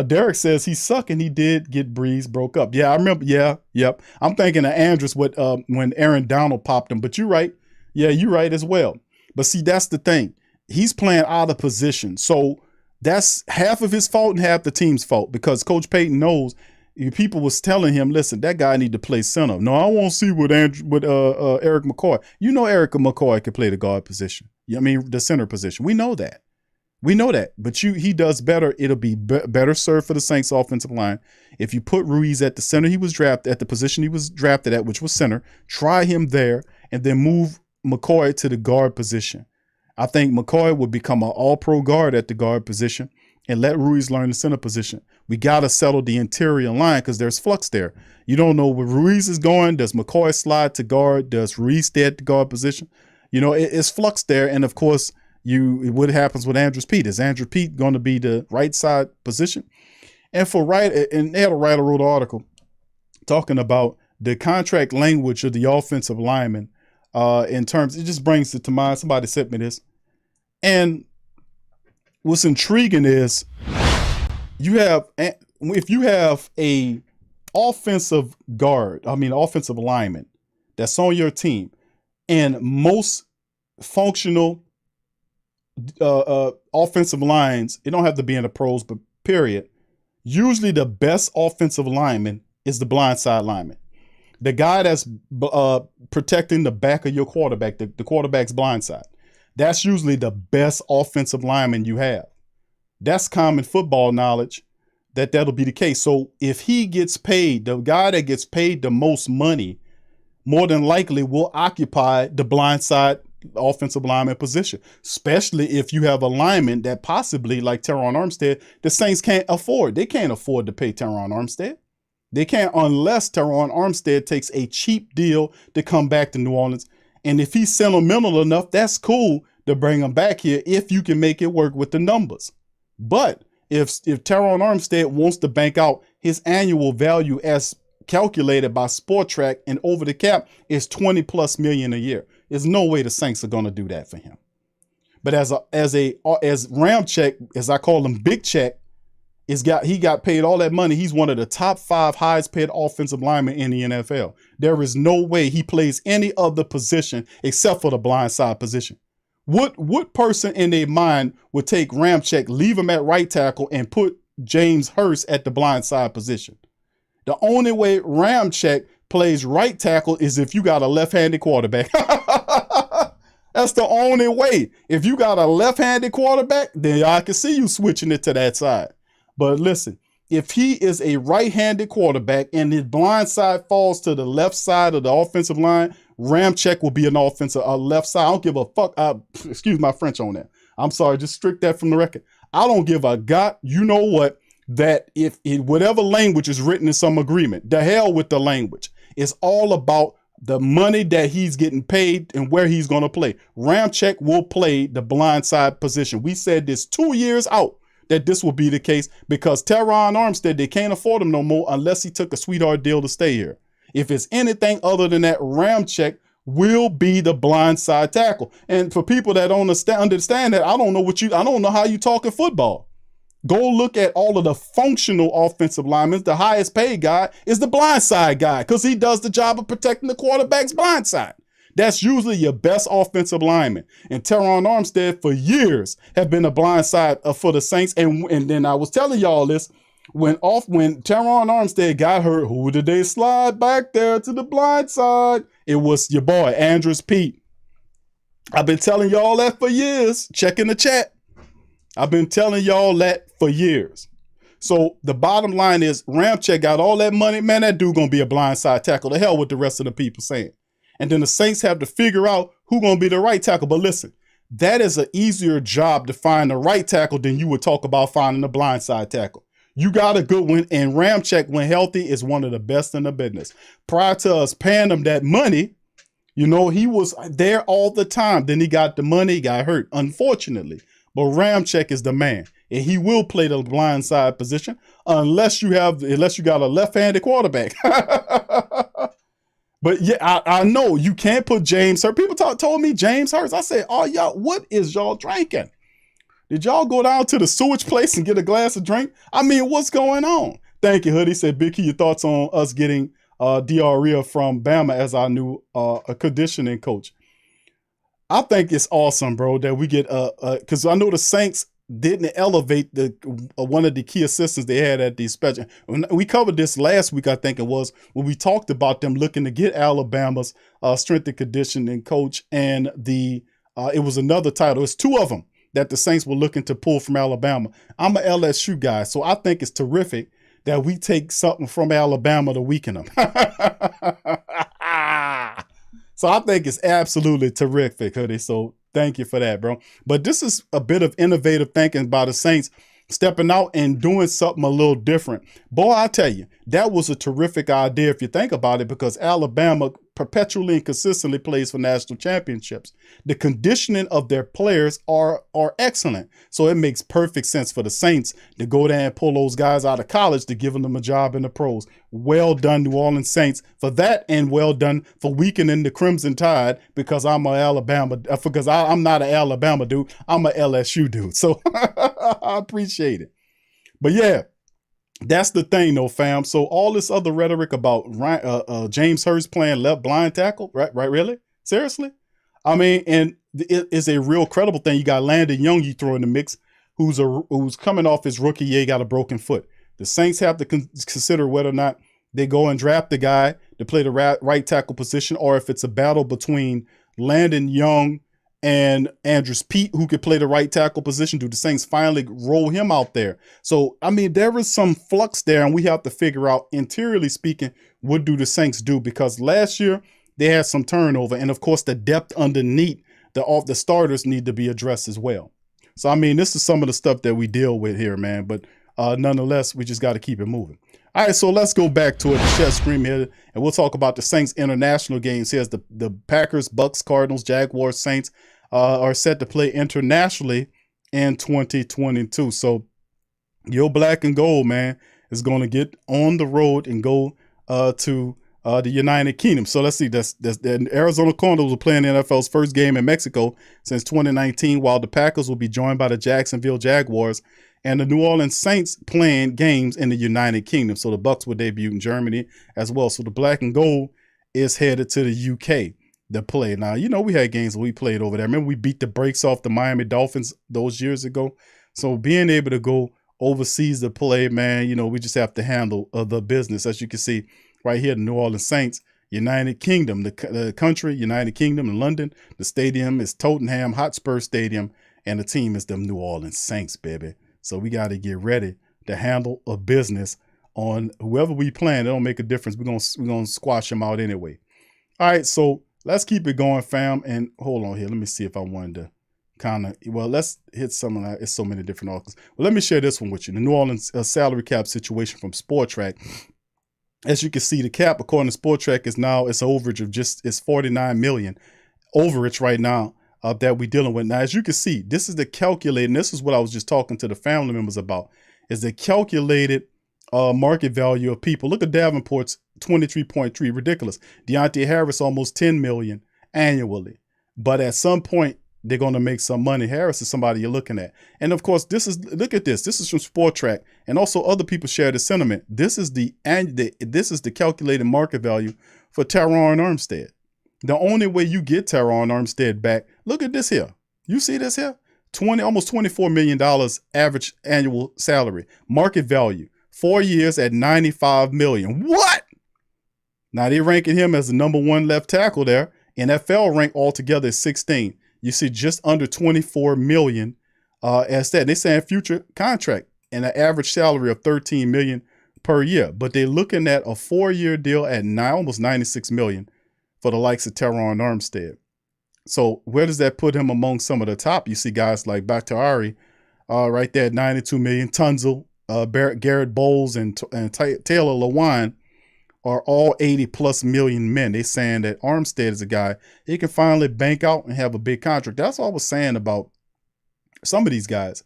Derek says he suck and he did get Breeze broke up. Yeah, I remember. Yeah, yep. I'm thinking of Andrews when Aaron Donald popped him, but you're right. Yeah, you're right as well. But see, that's the thing. He's playing out of position. So that's half of his fault and half the team's fault, because Coach Payton knows people was telling him, listen, that guy need to play center. No, I won't see with Eric McCoy. Eric McCoy can play the guard position. The center position. We know that. But he does better. It'll be better served for the Saints offensive line if you put Ruiz at the center he was drafted at, the position he was drafted at, which was center. Try him there and then move McCoy to the guard position. I think McCoy would become an all-pro guard at the guard position and let Ruiz learn the center position. We got to settle the interior line because there's flux there. You don't know where Ruiz is going. Does McCoy slide to guard? Does Ruiz stay at the guard position? It's flux there. And, of course, what happens with Andrews Pete? Is Andrew Pete going to be the right side position? And and they had a writer wrote an article talking about the contract language of the offensive lineman in terms, it just brings it to mind. Somebody sent me this. And what's intriguing is if you have a offensive lineman that's on your team, and most functional offensive lines, it don't have to be in the pros, but period. Usually the best offensive lineman is the blindside lineman. The guy that's protecting the back of your quarterback, the quarterback's blindside. That's usually the best offensive lineman you have. That's common football knowledge that'll be the case. So if he gets paid, the guy that gets paid the most money, more than likely will occupy the blindside offensive lineman position, especially if you have a lineman that possibly, like Teron Armstead, the Saints can't afford. They can't afford to pay Teron Armstead. They can't unless Teron Armstead takes a cheap deal to come back to New Orleans. And if he's sentimental enough, that's cool to bring him back here if you can make it work with the numbers. But if Teron Armstead wants to bank out his annual value as calculated by Sportrack and over the cap is $20+ million a year. There's no way the Saints are going to do that for him. But as Ramczyk, as I call him, Big Check, he got paid all that money. He's one of the top 5 highest paid offensive linemen in the NFL. There is no way he plays any other position except for the blindside position. What person in their mind would take Ramczyk, leave him at right tackle, and put James Hurst at the blindside position? The only way Ramczyk plays right tackle is if you got a left-handed quarterback. That's the only way. If you got a left-handed quarterback, then I can see you switching it to that side. But listen, if he is a right-handed quarterback and his blind side falls to the left side of the offensive line, Ramczyk will be an offensive left side. I don't give a fuck. Excuse my French on that. I'm sorry. Just strict that from the record. I don't give a god. You know what? That if whatever language is written in some agreement, the hell with the language. It's all about the money that he's getting paid and where he's going to play. Ramczyk will play the blindside position. We said this 2 years out that this will be the case because Teron Armstead, they can't afford him no more unless he took a sweetheart deal to stay here. If it's anything other than that, Ramczyk will be the blindside tackle. And for people that don't understand that, I don't know how you talk in football. Go look at all of the functional offensive linemen. The highest paid guy is the blindside guy because he does the job of protecting the quarterback's blindside. That's usually your best offensive lineman. And Teron Armstead for years have been a blindside for the Saints. And then I was telling y'all this, when Teron Armstead got hurt, who did they slide back there to the blind side? It was your boy, Andrews Pete. I've been telling y'all that for years. Check in the chat. I've been telling y'all that for years. So the bottom line is Ramczyk got all that money. Man, that dude going to be a blindside tackle. The hell with the rest of the people saying. And then the Saints have to figure out who going to be the right tackle. But listen, that is an easier job to find the right tackle than you would talk about finding a blindside tackle. You got a good one, and Ramczyk, when healthy, is one of the best in the business. Prior to us paying him that money, you know, he was there all the time. Then he got the money, he got hurt, unfortunately. But Ramczyk is the man, and he will play the blindside position unless you got a left-handed quarterback. But yeah, I know you can't put James Hurts. People told me James Hurts. I said, oh, y'all, what is y'all drinking? Did y'all go down to the sewage place and get a glass of drink? I mean, what's going on? Thank you, Hoodie. Said, Big Key, your thoughts on us getting Diarrhea from Bama as our new conditioning coach? I think it's awesome, bro, that we get because I know the Saints didn't elevate the one of the key assistants they had at the special. We covered this last week, I think it was, when we talked about them looking to get Alabama's strength and conditioning coach, and it was another title. It's two of them that the Saints were looking to pull from Alabama. I'm an LSU guy, so I think it's terrific that we take something from Alabama to weaken them. So I think it's absolutely terrific, Hoodie. So thank you for that, bro. But this is a bit of innovative thinking by the Saints, stepping out and doing something a little different. Boy, I tell you, that was a terrific idea if you think about it, because Alabama perpetually and consistently plays for national championships. The conditioning of their players are excellent. So it makes perfect sense for the Saints to go there and pull those guys out of college to give them a job in the pros. Well done, New Orleans Saints, for that, and well done for weakening the Crimson Tide, because I'm not an Alabama dude. I'm a LSU dude. So I appreciate it. But yeah, that's the thing, though, fam. So all this other rhetoric about James Hurts playing left blind tackle, right? Really? Seriously? I mean, and it is a real credible thing. You got Landon Young you throw in the mix, who's coming off his rookie year, got a broken foot. The Saints have to consider whether or not they go and draft the guy to play the right tackle position, or if it's a battle between Landon Young and Andrews Pete, who could play the right tackle position. Do the Saints finally roll him out there? So, I mean, there is some flux there, and we have to figure out, interiorly speaking, what do the Saints do? Because last year they had some turnover, and of course the depth underneath the starters need to be addressed as well. So, I mean, this is some of the stuff that we deal with here, man. But nonetheless, we just got to keep it moving. All right, so let's go back to it, the chess scream here, and we'll talk about the Saints international games here, as the Packers, Bucks, Cardinals, Jaguars, Saints are set to play internationally in 2022. So your black and gold, man, is going to get on the road and go to the United Kingdom. So let's see, the Arizona Cardinals will play in the NFL's first game in Mexico since 2019, while the Packers will be joined by the Jacksonville Jaguars and the New Orleans Saints playing games in the United Kingdom. So the Bucks will debut in Germany as well. So the black and gold is headed to the UK to play. Now, you know, we had games where we played over there. Remember, we beat the brakes off the Miami Dolphins those years ago. So being able to go overseas to play, man, you know, we just have to handle the business. As you can see right here, the New Orleans Saints, United Kingdom, the country, United Kingdom in London. The stadium is Tottenham Hotspur Stadium, and the team is the New Orleans Saints, baby. So we got to get ready to handle a business on whoever we playing. It don't make a difference. We're gonna squash them out anyway. All right, so let's keep it going, fam. And hold on here. Let me see if I wanted to let's hit some of that. It's so many different articles. Well, let me share this one with you. The New Orleans salary cap situation from Sport Track. As you can see, the cap, according to Sport Track, it's overage of it's 49 million overage right now that we're dealing with. Now, as you can see, this is the calculated, and this is what I was just talking to the family members about, is the calculated market value of people. Look at Davenport's 23.3, ridiculous. Deontay Harris, almost 10 million annually. But at some point, they're going to make some money. Harris is somebody you're looking at. And of course, look at this. This is from Sport Track, and also other people share the sentiment. This is the calculated market value for Teron Armstead. The only way you get Teron Armstead back, look at this here. You see this here? Almost $24 million average annual salary, market value 4 years at $95 million. What? Now they're ranking him as the number 1 left tackle there. NFL rank altogether is 16. You see just under $24 million as that. They're saying future contract and an average salary of $13 million per year. But they're looking at a 4-year deal at almost $96 million for the likes of Teron Armstead. So where does that put him among some of the top? You see guys like Bakhtiari right there at $92 million. Tunzel, Garrett Bowles, and Taylor Lewan are all 80+ million men. They're saying that Armstead is a guy he can finally bank out and have a big contract. That's all I was saying about some of these guys.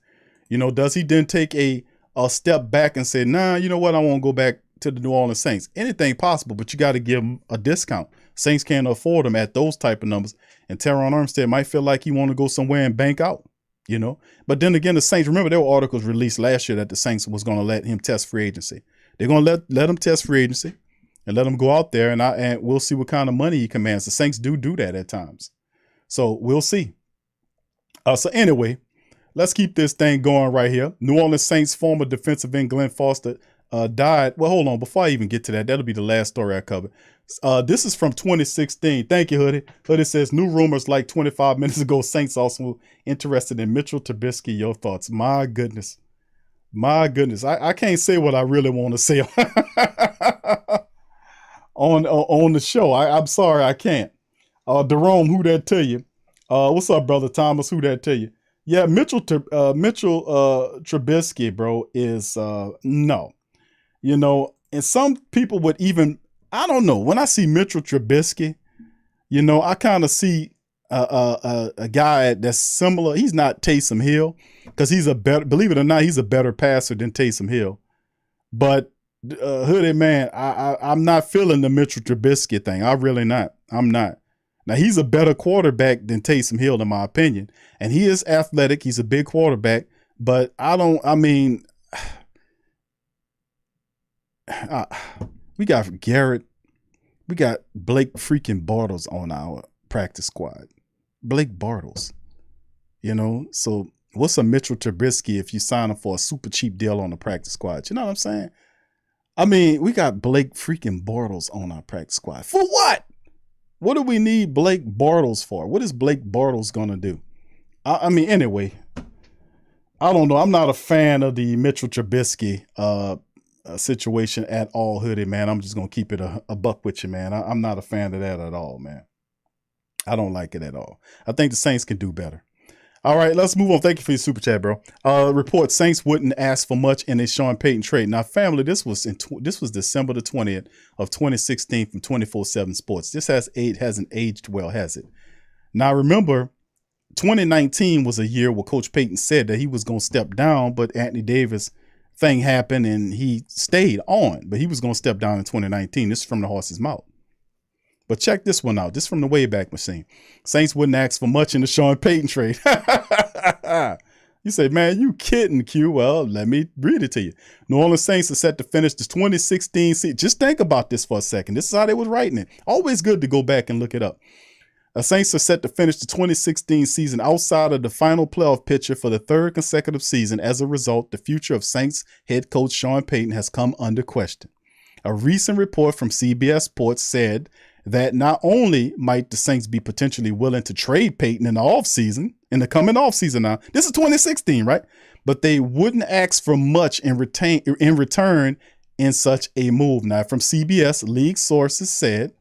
You know, does he then take a step back and say, nah, you know what, I won't go back to the New Orleans Saints? Anything possible, but you got to give him a discount. Saints can't afford him at those type of numbers. And Teron Armstead might feel like he want to go somewhere and bank out, you know. But then again, the Saints, remember there were articles released last year that the Saints was going to let him test free agency. They're going to let him test free agency and let him go out there, and we'll see what kind of money he commands. The Saints do that at times. So we'll see. So anyway, let's keep this thing going right here. New Orleans Saints former defensive end Glenn Foster died. Well, hold on. Before I even get to that, that'll be the last story I cover. This is from 2016. Thank you, Hoodie. Hoodie says, new rumors like 25 minutes ago, Saints also interested in Mitchell Trubisky. Your thoughts? My goodness. My goodness. I can't say what I really want to say on the show. I'm sorry, I can't. Jerome, who that tell you? What's up, brother Thomas? Who that tell you? Yeah, Mitchell Trubisky, bro, is no. You know, and some people would even, I don't know, when I see Mitchell Trubisky, you know, I kind of see a guy that's similar. He's not Taysom Hill, because he's a better, believe it or not, he's a better passer than Taysom Hill. But Hoodie, man, I'm not feeling the Mitchell Trubisky thing. I'm really not. I'm not. Now, he's a better quarterback than Taysom Hill, in my opinion. And he is athletic. He's a big quarterback. But we got Garrett. We got Blake freaking Bortles on our practice squad. Blake Bortles. You know, so what's a Mitchell Trubisky if you sign him for a super cheap deal on the practice squad? You know what I'm saying? I mean, we got Blake freaking Bortles on our practice squad. For what? What do we need Blake Bortles for? What is Blake Bortles going to do? I mean, anyway, I don't know. I'm not a fan of the Mitchell Trubisky situation at all, Hoodie, man. I'm just going to keep it a buck with you, man. I'm not a fan of that at all, man. I don't like it at all. I think the Saints can do better. All right, let's move on. Thank you for your super chat, bro. Report Saints wouldn't ask for much in a Sean Payton trade. Now, family, this was December the 20th of 2016 from 24/7 Sports. This hasn't aged well, has it? Now, remember, 2019 was a year where Coach Payton said that he was going to step down, but Anthony Davis thing happened and he stayed on, but he was going to step down in 2019. This is from the horse's mouth. But check this one out. This is from the Wayback Machine. Saints wouldn't ask for much in the Sean Payton trade. You say, man, you kidding, Q? Well, let me read it to you. New Orleans Saints are set to finish the 2016 season. Just think about this for a second. This is how they was writing it. Always good to go back and look it up. The Saints are set to finish the 2016 season outside of the final playoff picture for the third consecutive season. As a result, the future of Saints head coach Sean Payton has come under question. A recent report from CBS Sports said that not only might the Saints be potentially willing to trade Payton in the coming offseason now, this is 2016, right? But they wouldn't ask for much in return in such a move. Now, from CBS, league sources said,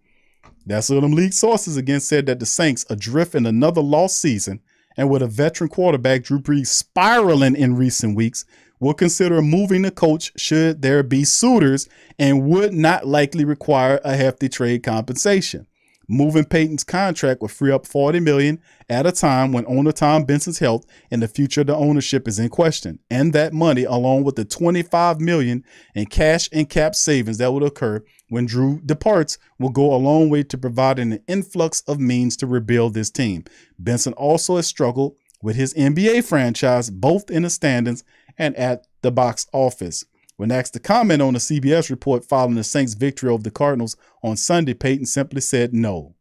that's what them league sources again said, that the Saints adrift in another lost season, and with a veteran quarterback, Drew Brees, spiraling in recent weeks, will consider moving the coach should there be suitors and would not likely require a hefty trade compensation. Moving Payton's contract would free up $40 million at a time when owner Tom Benson's health and the future of the ownership is in question. And that money, along with the $25 million in cash and cap savings that would occur when Drew departs, will go a long way to providing an influx of means to rebuild this team. Benson also has struggled with his NBA franchise, both in the standings and at the box office. When asked to comment on the CBS report following the Saints' victory over the Cardinals on Sunday, Payton simply said no.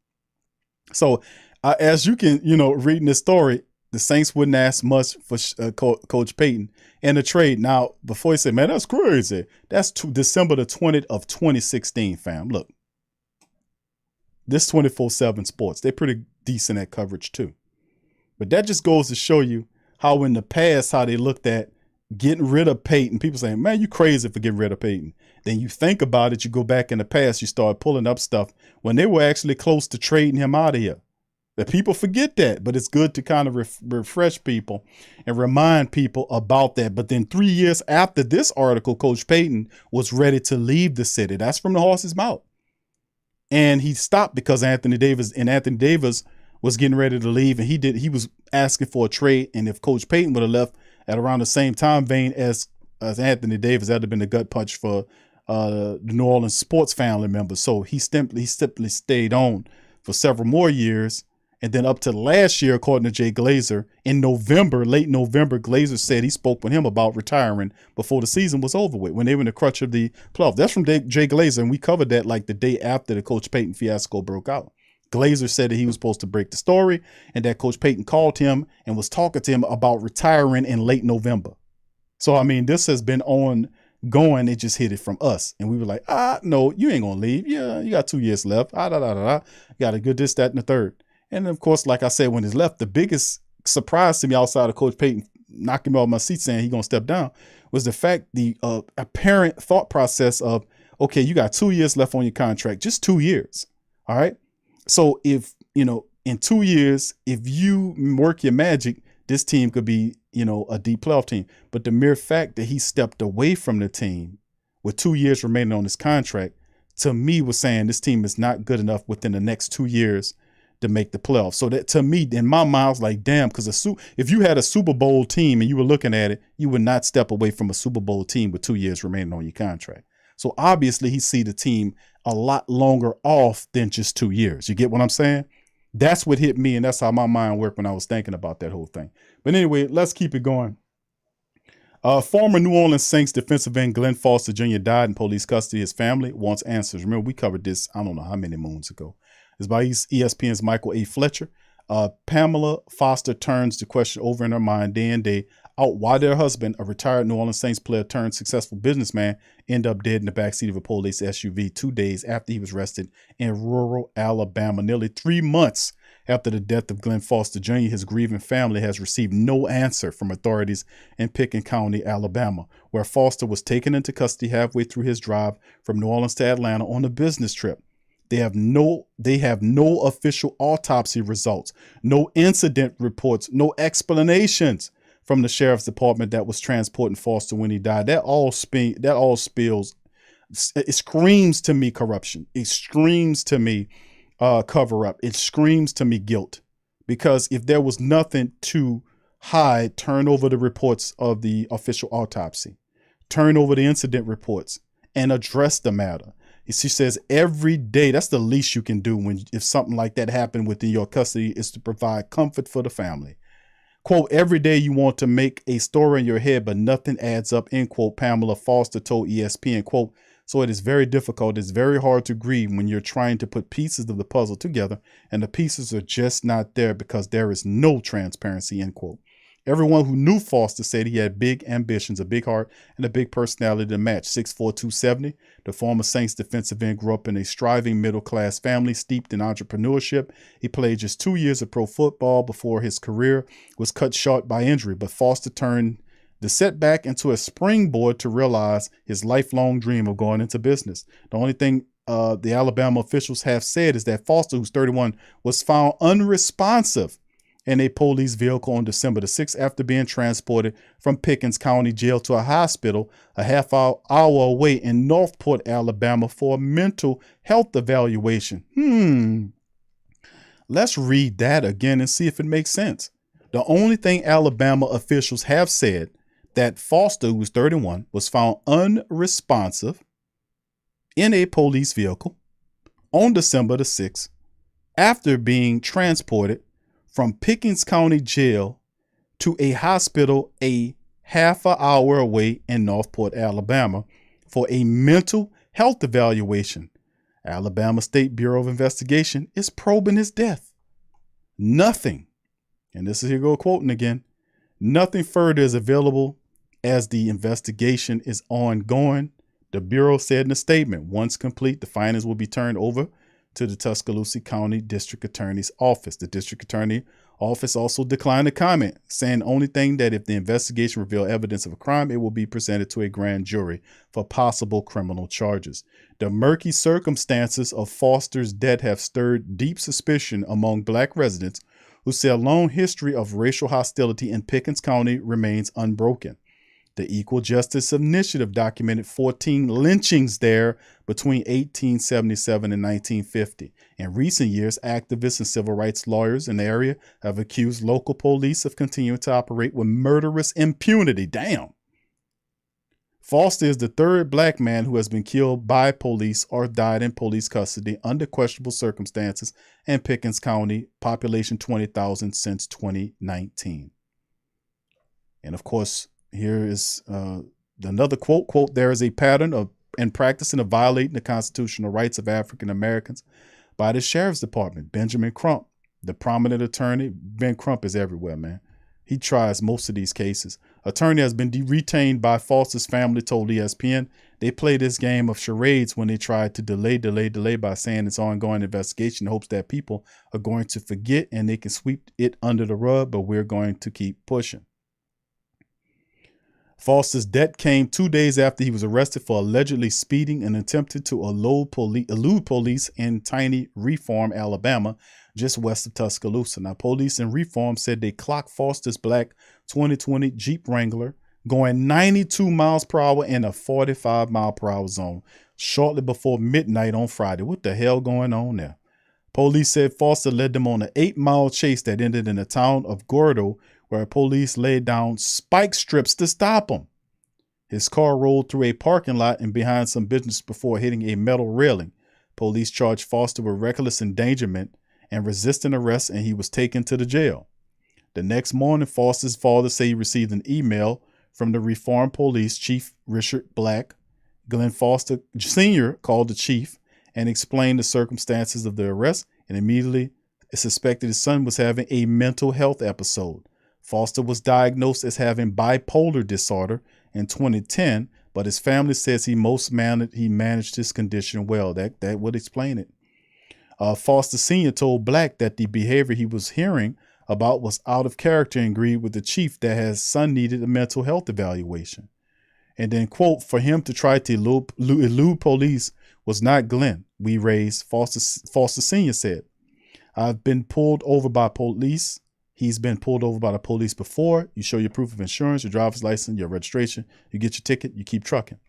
So as you can, reading this story, the Saints wouldn't ask much for Coach Payton in a trade. Now, before you say, man, that's crazy. That's December the 20th of 2016, fam. Look, this 24/7 Sports, they're pretty decent at coverage too. But that just goes to show you how in the past, how they looked at getting rid of Payton. People saying, man, you crazy for getting rid of Payton. Then you think about it, you go back in the past, you start pulling up stuff when they were actually close to trading him out of here. That people forget that, but it's good to kind of refresh people and remind people about that. But then 3 years after this article, Coach Payton was ready to leave the city. That's from the horse's mouth. And he stopped because Anthony Davis was getting ready to leave, and he was asking for a trade. And if Coach Payton would have left at around the same time vein as Anthony Davis, that'd have been a gut punch for the New Orleans sports family members. So he simply stayed on for several more years. And then up to last year, according to Jay Glazer, in November, late November, Glazer said he spoke with him about retiring before the season was over with, when they were in the crutch of the playoff. That's from Jay Glazer, and we covered that like the day after the Coach Payton fiasco broke out. Glazer said that he was supposed to break the story and that Coach Payton called him and was talking to him about retiring in late November. So, I mean, this has been ongoing. It just hit it from us. And we were like, no, you ain't going to leave. Yeah, you got 2 years left. You got a good this, that, and the third. And of course, like I said, when he's left, the biggest surprise to me outside of Coach Payton knocking me off my seat saying he's going to step down was the fact, the apparent thought process of, okay, you got 2 years left on your contract, just 2 years. All right. So if, in 2 years, if you work your magic, this team could be, a deep playoff team. But the mere fact that he stepped away from the team with 2 years remaining on his contract, to me was saying this team is not good enough within the next 2 years to make the playoffs. So that, to me, in my mind, I was like, damn, because if you had a Super Bowl team and you were looking at it, you would not step away from a Super Bowl team with 2 years remaining on your contract. So obviously he see the team a lot longer off than just 2 years. You get what I'm saying? That's what hit me, and that's how my mind worked when I was thinking about that whole thing. But anyway, let's keep it going. Former New Orleans Saints defensive end Glenn Foster Jr. died in police custody. His family wants answers. Remember, we covered this, I don't know how many moons ago. It's by ESPN's Michael A. Fletcher. Pamela Foster turns the question over in her mind day and day out why their husband, a retired New Orleans Saints player turned successful businessman, ended up dead in the backseat of a police SUV 2 days after he was arrested in rural Alabama. Nearly 3 months after the death of Glenn Foster Jr., his grieving family has received no answer from authorities in Pickens County, Alabama, where Foster was taken into custody halfway through his drive from New Orleans to Atlanta on a business trip. They have no official autopsy results, no incident reports, no explanations from the sheriff's department that was transporting Foster when he died. That all spills. It screams to me corruption. It screams to me cover up. It screams to me guilt, because if there was nothing to hide, turn over the reports of the official autopsy, turn over the incident reports, and address the matter. She says every day, that's the least you can do if something like that happened within your custody, is to provide comfort for the family. Quote, every day you want to make a story in your head, but nothing adds up, end quote, Pamela Foster told ESPN, quote, so it is very difficult. It's very hard to grieve when you're trying to put pieces of the puzzle together and the pieces are just not there because there is no transparency, end quote. Everyone who knew Foster said he had big ambitions, a big heart, and a big personality to match. 6'4", 270, the former Saints defensive end grew up in a striving middle-class family steeped in entrepreneurship. He played just 2 years of pro football before his career was cut short by injury, but Foster turned the setback into a springboard to realize his lifelong dream of going into business. The only thing the Alabama officials have said is that Foster, who's 31, was found unresponsive in a police vehicle on December the 6th after being transported from Pickens County Jail to a hospital a half hour away in Northport, Alabama for a mental health evaluation. Let's read that again and see if it makes sense. The only thing Alabama officials have said that Foster, who was 31, was found unresponsive in a police vehicle on December the 6th after being transported from Pickens County Jail to a hospital a half an hour away in Northport, Alabama for a mental health evaluation. Alabama State Bureau of Investigation is probing his death. Nothing And this is here go quoting again. Nothing further is available as the investigation is ongoing. The Bureau said in a statement, once complete, the findings will be turned over to the Tuscaloosa County District Attorney's Office. The District Attorney Office also declined to comment, saying only thing that if the investigation reveals evidence of a crime, it will be presented to a grand jury for possible criminal charges. The murky circumstances of Foster's death have stirred deep suspicion among black residents who say a long history of racial hostility in Pickens County remains unbroken. The Equal Justice Initiative documented 14 lynchings there between 1877 and 1950. In recent years, activists and civil rights lawyers in the area have accused local police of continuing to operate with murderous impunity. Damn. Foster is the third black man who has been killed by police or died in police custody under questionable circumstances in Pickens County, population 20,000 since 2019. And of course, here is another quote, there is a pattern of and practicing of violating the constitutional rights of African Americans by the Sheriff's Department. Benjamin Crump, the prominent attorney. Ben Crump is everywhere, man. He tries most of these cases. Attorney has been retained by Foster's family, told ESPN. They play this game of charades when they try to delay by saying it's ongoing investigation in hopes that people are going to forget and they can sweep it under the rug, but we're going to keep pushing. Foster's death came 2 days after he was arrested for allegedly speeding and attempted to elude police in Tiny Reform, Alabama, just west of Tuscaloosa. Now, police in Reform said they clocked Foster's black 2020 Jeep Wrangler going 92 miles per hour in a 45 mile per hour zone shortly before midnight on Friday. What the hell going on there? Police said Foster led them on an 8-mile chase that ended in the town of Gordo, where police laid down spike strips to stop him. His car rolled through a parking lot and behind some business before hitting a metal railing. Police charged Foster with reckless endangerment and resisting arrest, and he was taken to the jail. The next morning, Foster's father said he received an email from the Reform Police Chief Richard Black. Glenn Foster Sr. called the chief and explained the circumstances of the arrest and immediately suspected his son was having a mental health episode. Foster was diagnosed as having bipolar disorder in 2010, but his family says he managed his condition well. That would explain it. Foster Sr. told Black that the behavior he was hearing about was out of character and agreed with the chief that his son needed a mental health evaluation. And then, quote, for him to try to elude police was not Glenn we raised, Foster Sr. said. I've been pulled over by police. He's been pulled over by the police before. You show your proof of insurance, your driver's license, your registration. You get your ticket, you keep trucking.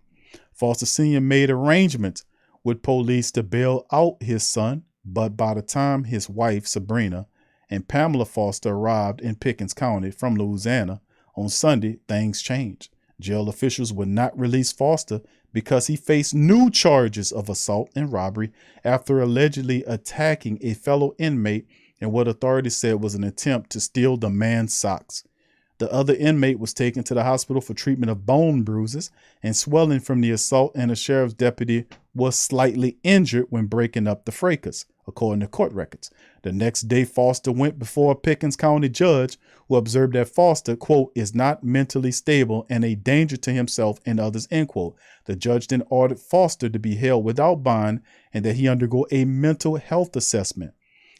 Foster Sr. made arrangements with police to bail out his son, but by the time his wife, Sabrina, and Pamela Foster arrived in Pickens County from Louisiana on Sunday, things changed. Jail officials would not release Foster because he faced new charges of assault and robbery after allegedly attacking a fellow inmate in what authorities said was an attempt to steal the man's socks. The other inmate was taken to the hospital for treatment of bone bruises and swelling from the assault, and a sheriff's deputy was slightly injured when breaking up the fracas, according to court records. The next day, Foster went before a Pickens County judge who observed that Foster, quote, is not mentally stable and a danger to himself and others, end quote. The judge then ordered Foster to be held without bond and that he undergo a mental health assessment.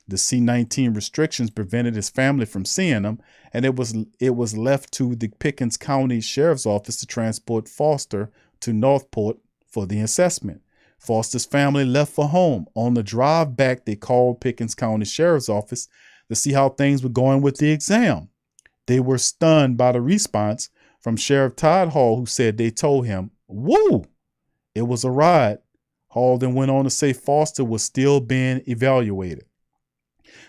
The C-19 restrictions prevented his family from seeing him, and it was left to the Pickens County Sheriff's Office to transport Foster to Northport for the assessment. Foster's family left for home. On the drive back, they called Pickens County Sheriff's Office to see how things were going with the exam. They were stunned by the response from Sheriff Todd Hall, who said they told him, "Woo, it was a ride." Hall then went on to say Foster was still being evaluated.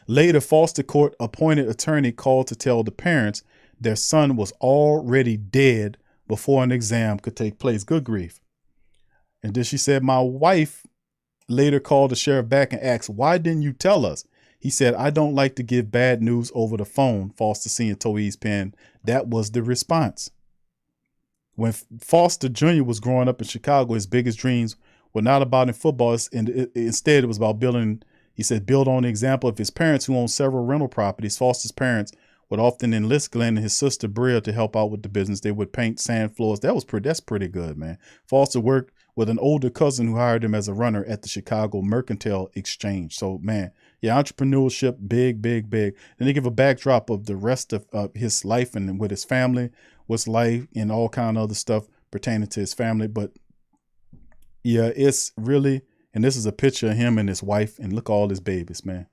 Later, Foster Court appointed attorney called to tell the parents their son was already dead before an exam could take place. Good grief. And then she said, my wife later called the sheriff back and asked, why didn't you tell us? He said, I don't like to give bad news over the phone, Foster Sr. told ESPN. That was the response. When Foster Jr. was growing up in Chicago, his biggest dreams were not about in football. Instead, it was about building, he said, build on the example of his parents who owned several rental properties. Foster's parents would often enlist Glenn and his sister Bria to help out with the business. They would paint sand floors. That's pretty good, man. Foster worked with an older cousin who hired him as a runner at the Chicago Mercantile Exchange. So, man, yeah, entrepreneurship, big, big, big. Then they give a backdrop of the rest of his life and with his family, what's life and all kind of other stuff pertaining to his family. But yeah, it's really, and this is a picture of him and his wife, and look at all his babies, man.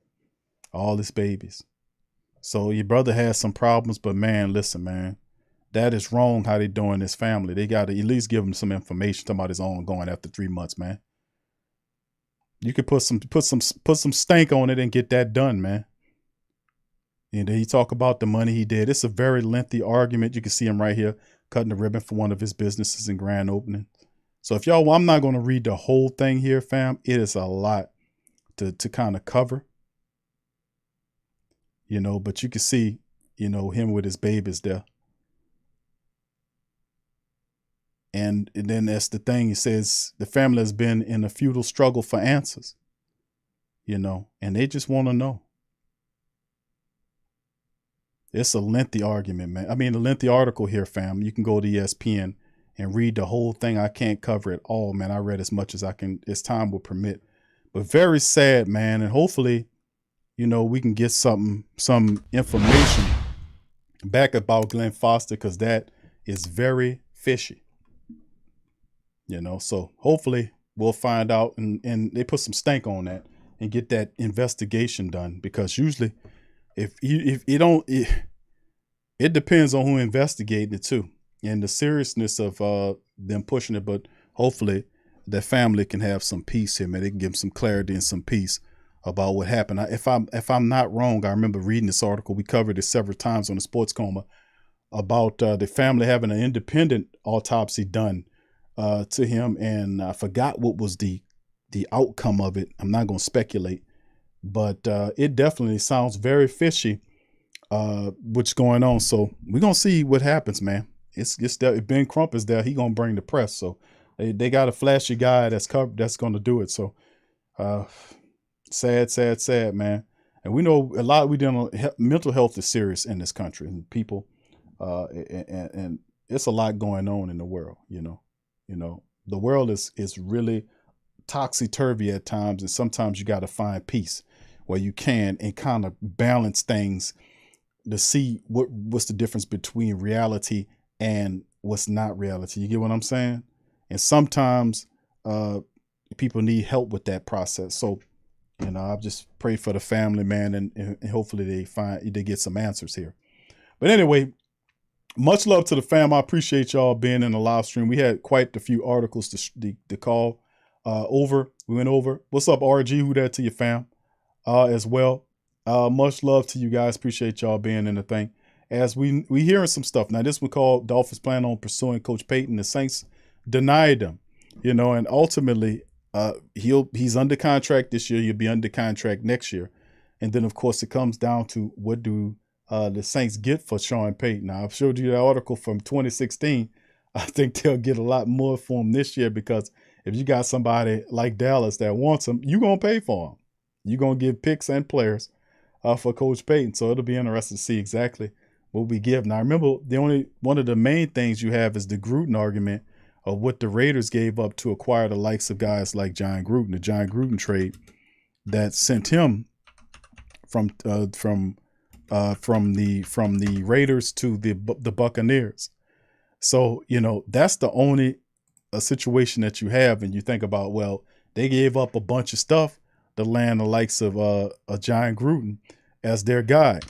All his babies. So your brother has some problems, but man, listen, man, that is wrong how they doing his family. They got to at least give him some information talking about his own going after 3 months, man. You could put some stank on it and get that done, man. And then he talk about the money he did. It's a very lengthy argument. You can see him right here cutting the ribbon for one of his businesses in grand opening. So if y'all, I'm not going to read the whole thing here, fam. It is a lot to kind of cover, you know, but you can see, you know, him with his babies there. And then that's the thing. He says the family has been in a futile struggle for answers, you know, and they just want to know. It's a lengthy argument, man. I mean, a lengthy article here, fam. You can go to ESPN and read the whole thing. I can't cover it all, man. I read as much as I can, as time will permit. But very sad, man. And hopefully, you know, we can get some information back about Glenn Foster, because that is very fishy. You know, so hopefully we'll find out and they put some stank on that and get that investigation done, because usually if you don't, it depends on who investigated it too and the seriousness of them pushing it. But hopefully their family can have some peace here, man. They can give them some clarity and some peace about what happened. If I'm not wrong, I remember reading this article. We covered it several times on the Sports Coma about the family having an independent autopsy done to him, and I forgot what was the outcome of it. I'm not going to speculate, but it definitely sounds very fishy, what's going on. So we're going to see what happens, man. It's if Ben Crump is there, he going to bring the press. So they got a flashy guy that's going to do it. So sad, man. And we know a lot. We know mental health is serious in this country, and people, and it's a lot going on in the world, you know. You know, the world is really topsy-turvy at times, and sometimes you got to find peace where you can and kind of balance things to see what's the difference between reality and what's not reality. You get what I'm saying? And sometimes people need help with that process. So, you know, I just pray for the family, man, and hopefully they get some answers here. But anyway, much love to the fam. I appreciate y'all being in the live stream. We had quite a few articles to call over. We went over. What's up, RG? Who that to your fam as well. Much love to you guys. Appreciate y'all being in the thing. As we hearing some stuff. Now, this one called Dolphins plan on pursuing Coach Payton. The Saints denied him, you know, and ultimately he's under contract this year. He'll be under contract next year. And then, of course, it comes down to what do the Saints get for Sean Payton. Now, I've showed you that article from 2016. I think they'll get a lot more for him this year, because if you got somebody like Dallas that wants him, you're going to pay for him. You're going to give picks and players for Coach Payton. So it'll be interesting to see exactly what we give. Now, remember, one of the main things you have is the Gruden argument of what the Raiders gave up to acquire the likes of guys like John Gruden, the John Gruden trade that sent him from the Raiders to the Buccaneers. So, you know, that's the only situation that you have. And you think about, well, they gave up a bunch of stuff to land the likes of John Gruden as their guy.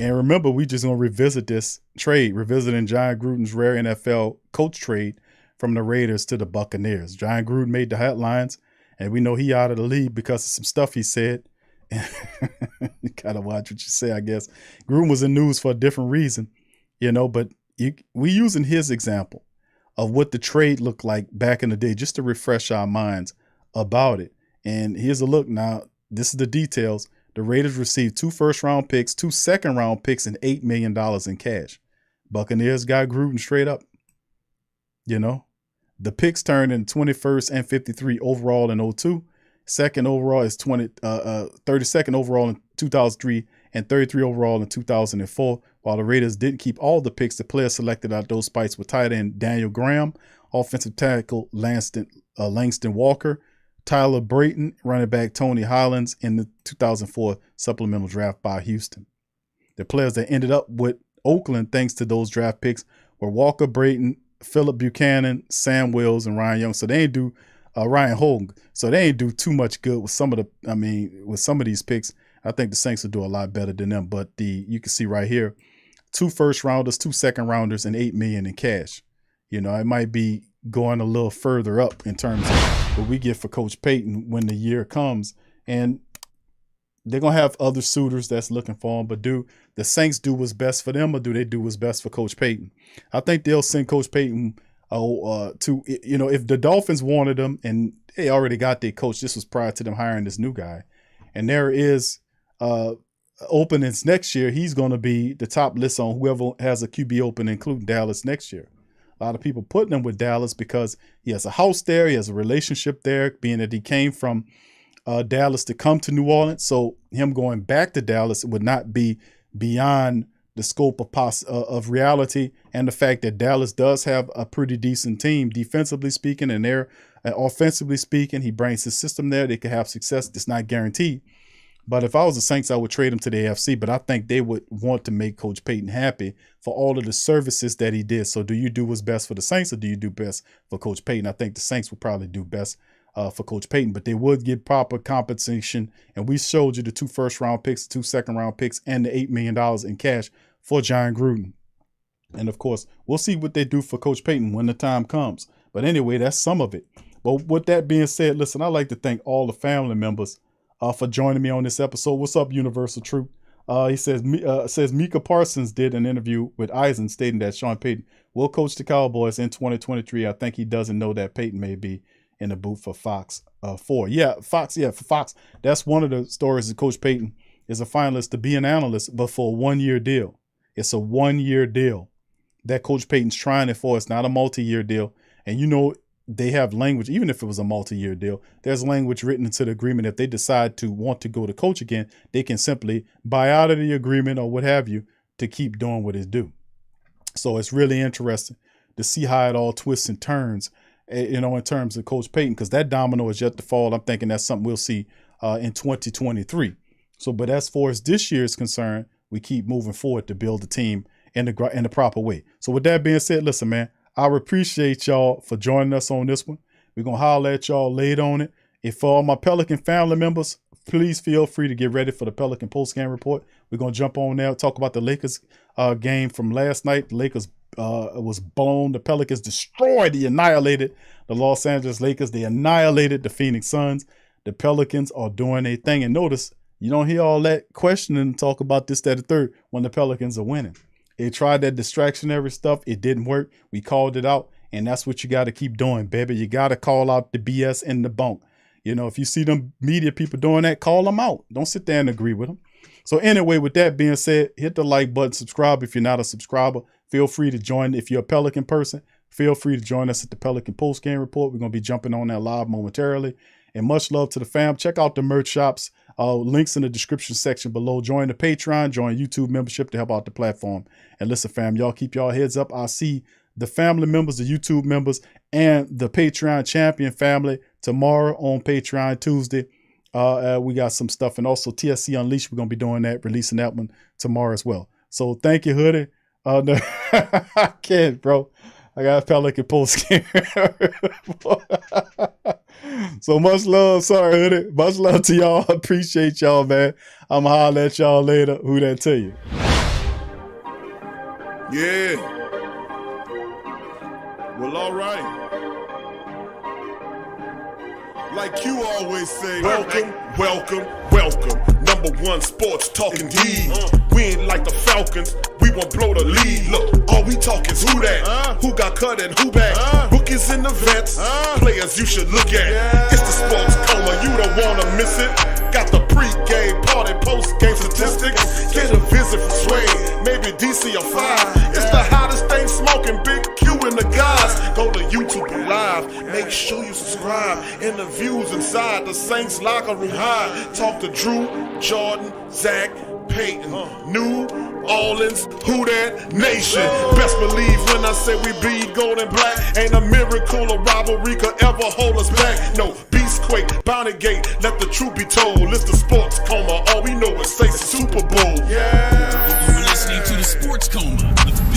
And remember, we just going to revisit this trade, revisiting John Gruden's rare NFL coach trade from the Raiders to the Buccaneers. John Gruden made the headlines, and we know he out of the league because of some stuff he said. You gotta watch what you say, I guess. Gruden was in news for a different reason, you know, but we using his example of what the trade looked like back in the day, just to refresh our minds about it. And here's a look now. This is the details. The Raiders received 2 first-round picks, 2 second-round picks, and $8 million in cash. Buccaneers got Gruden straight up. You know, the picks turned in 21st and 53 overall in 2002. Second overall is 32nd overall in 2003, and 33 overall in 2004. While the Raiders didn't keep all the picks, the players selected out those spots were tight end Daniel Graham, offensive tackle Langston Walker, Tyler Brayton, running back Tony Highlands in the 2004 supplemental draft by Houston. The players that ended up with Oakland thanks to those draft picks were Walker, Brayton, Philip Buchanan, Sam Wills, and Ryan Young. So they ain't do Ryan Hogan. So they ain't do too much good with some of these picks. I think the Saints will do a lot better than them. But you can see right here, 2 first rounders, 2 second rounders, and $8 million in cash. You know, it might be going a little further up in terms of what we get for Coach Payton when the year comes. And they're going to have other suitors that's looking for him. But do the Saints do what's best for them, or do they do what's best for Coach Payton? I think they'll send Coach Payton to, you know, if the Dolphins wanted him and they already got their coach, this was prior to them hiring this new guy, and there is openings next year, he's going to be the top list on whoever has a QB opening, including Dallas next year. A lot of people putting him with Dallas because he has a house there, he has a relationship there, being that he came from Dallas to come to New Orleans. So him going back to Dallas would not be beyond the scope of reality, and the fact that Dallas does have a pretty decent team defensively speaking, and they're offensively speaking, he brings his system there. They could have success. It's not guaranteed. But if I was the Saints, I would trade him to the AFC. But I think they would want to make Coach Payton happy for all of the services that he did. So do you do what's best for the Saints, or do you do best for Coach Payton? I think the Saints would probably do best for Coach Payton, but they would get proper compensation. And we showed you the 2 first-round picks, 2 second-round picks, and the $8 million in cash for John Gruden. And, of course, we'll see what they do for Coach Payton when the time comes. But anyway, that's some of it. But with that being said, listen, I'd like to thank all the family members for joining me on this episode. What's up, Universal Truth? He says Micah Parsons did an interview with Eisen stating that Sean Payton will coach the Cowboys in 2023. I think he doesn't know that Payton may be in the booth for Fox 4. For Fox. That's one of the stories that Coach Payton is a finalist to be an analyst, but for a 1-year deal. It's a 1-year deal that Coach Payton's trying it for. It's not a multi-year deal. And you know, they have language, even if it was a multi-year deal, there's language written into the agreement. If they decide to want to go to coach again, they can simply buy out of the agreement or what have you to keep doing what it do. So it's really interesting to see how it all twists and turns, you know, in terms of Coach Payton, because that domino is yet to fall. I'm thinking that's something we'll see in 2023. So, but as far as this year is concerned, we keep moving forward to build the team in the proper way. So with that being said, listen, man, I appreciate y'all for joining us on this one. We're going to holler at y'all later on it. If for all my Pelican family members, please feel free to get ready for the Pelican post-game report. We're going to jump on there, talk about the Lakers game from last night. The Lakers was blown. The Pelicans destroyed, annihilated the Los Angeles Lakers. They annihilated the Phoenix Suns. The Pelicans are doing a thing. And notice, you don't hear all that questioning talk about this, that, and third when the Pelicans are winning. They tried that distractionary stuff. It didn't work. We called it out. And that's what you got to keep doing, baby. You got to call out the BS in the bunk. You know, if you see them media people doing that, call them out. Don't sit there and agree with them. So anyway, with that being said, hit the like button, subscribe if you're not a subscriber. Feel free to join. If you're a Pelican person, feel free to join us at the Pelican Post Game Report. We're going to be jumping on that live momentarily. And much love to the fam. Check out the merch shops. Links in the description section below. Join the Patreon, join YouTube membership to help out the platform. And listen, fam, y'all keep y'all heads up. I'll see the family members, the YouTube members, and the Patreon champion family tomorrow on Patreon Tuesday. We got some stuff. And also TSC Unleashed, we're going to be doing that, releasing that one tomorrow as well. So thank you, Hoodie. No, I can't, bro. I got Pelican Post Game. So much love. Sorry, Hoodie. Much love to y'all. Appreciate y'all, man. I'm going to holler at y'all later. Who that to you? Yeah. Well, all right. Like you always say, welcome, welcome, welcome. #1 sports talking D. We ain't like the Falcons. We won't blow the lead. Look, all we talk is who that, who got cut and who back. Rookies in the vets, players you should look at. It's the Sports Coma, you don't wanna miss it. Got the pre-game, party, post-game statistics. Get a visit from Sway, maybe DC or 5. It's the hottest thing smoking, Big Q and the guys. Go to YouTube Live, make sure you subscribe. Interviews inside the Saints locker room high. Talk to Drew, Jordan, Zach, Payton, New Orleans, who that nation? Best believe when I say we bleed gold and black. Ain't a miracle or rivalry could ever hold us back. No, Beastquake, Bounty Gate, let the truth be told. It's the Sports Coma, all we know is say Super Bowl. You're listening to the Sports Coma with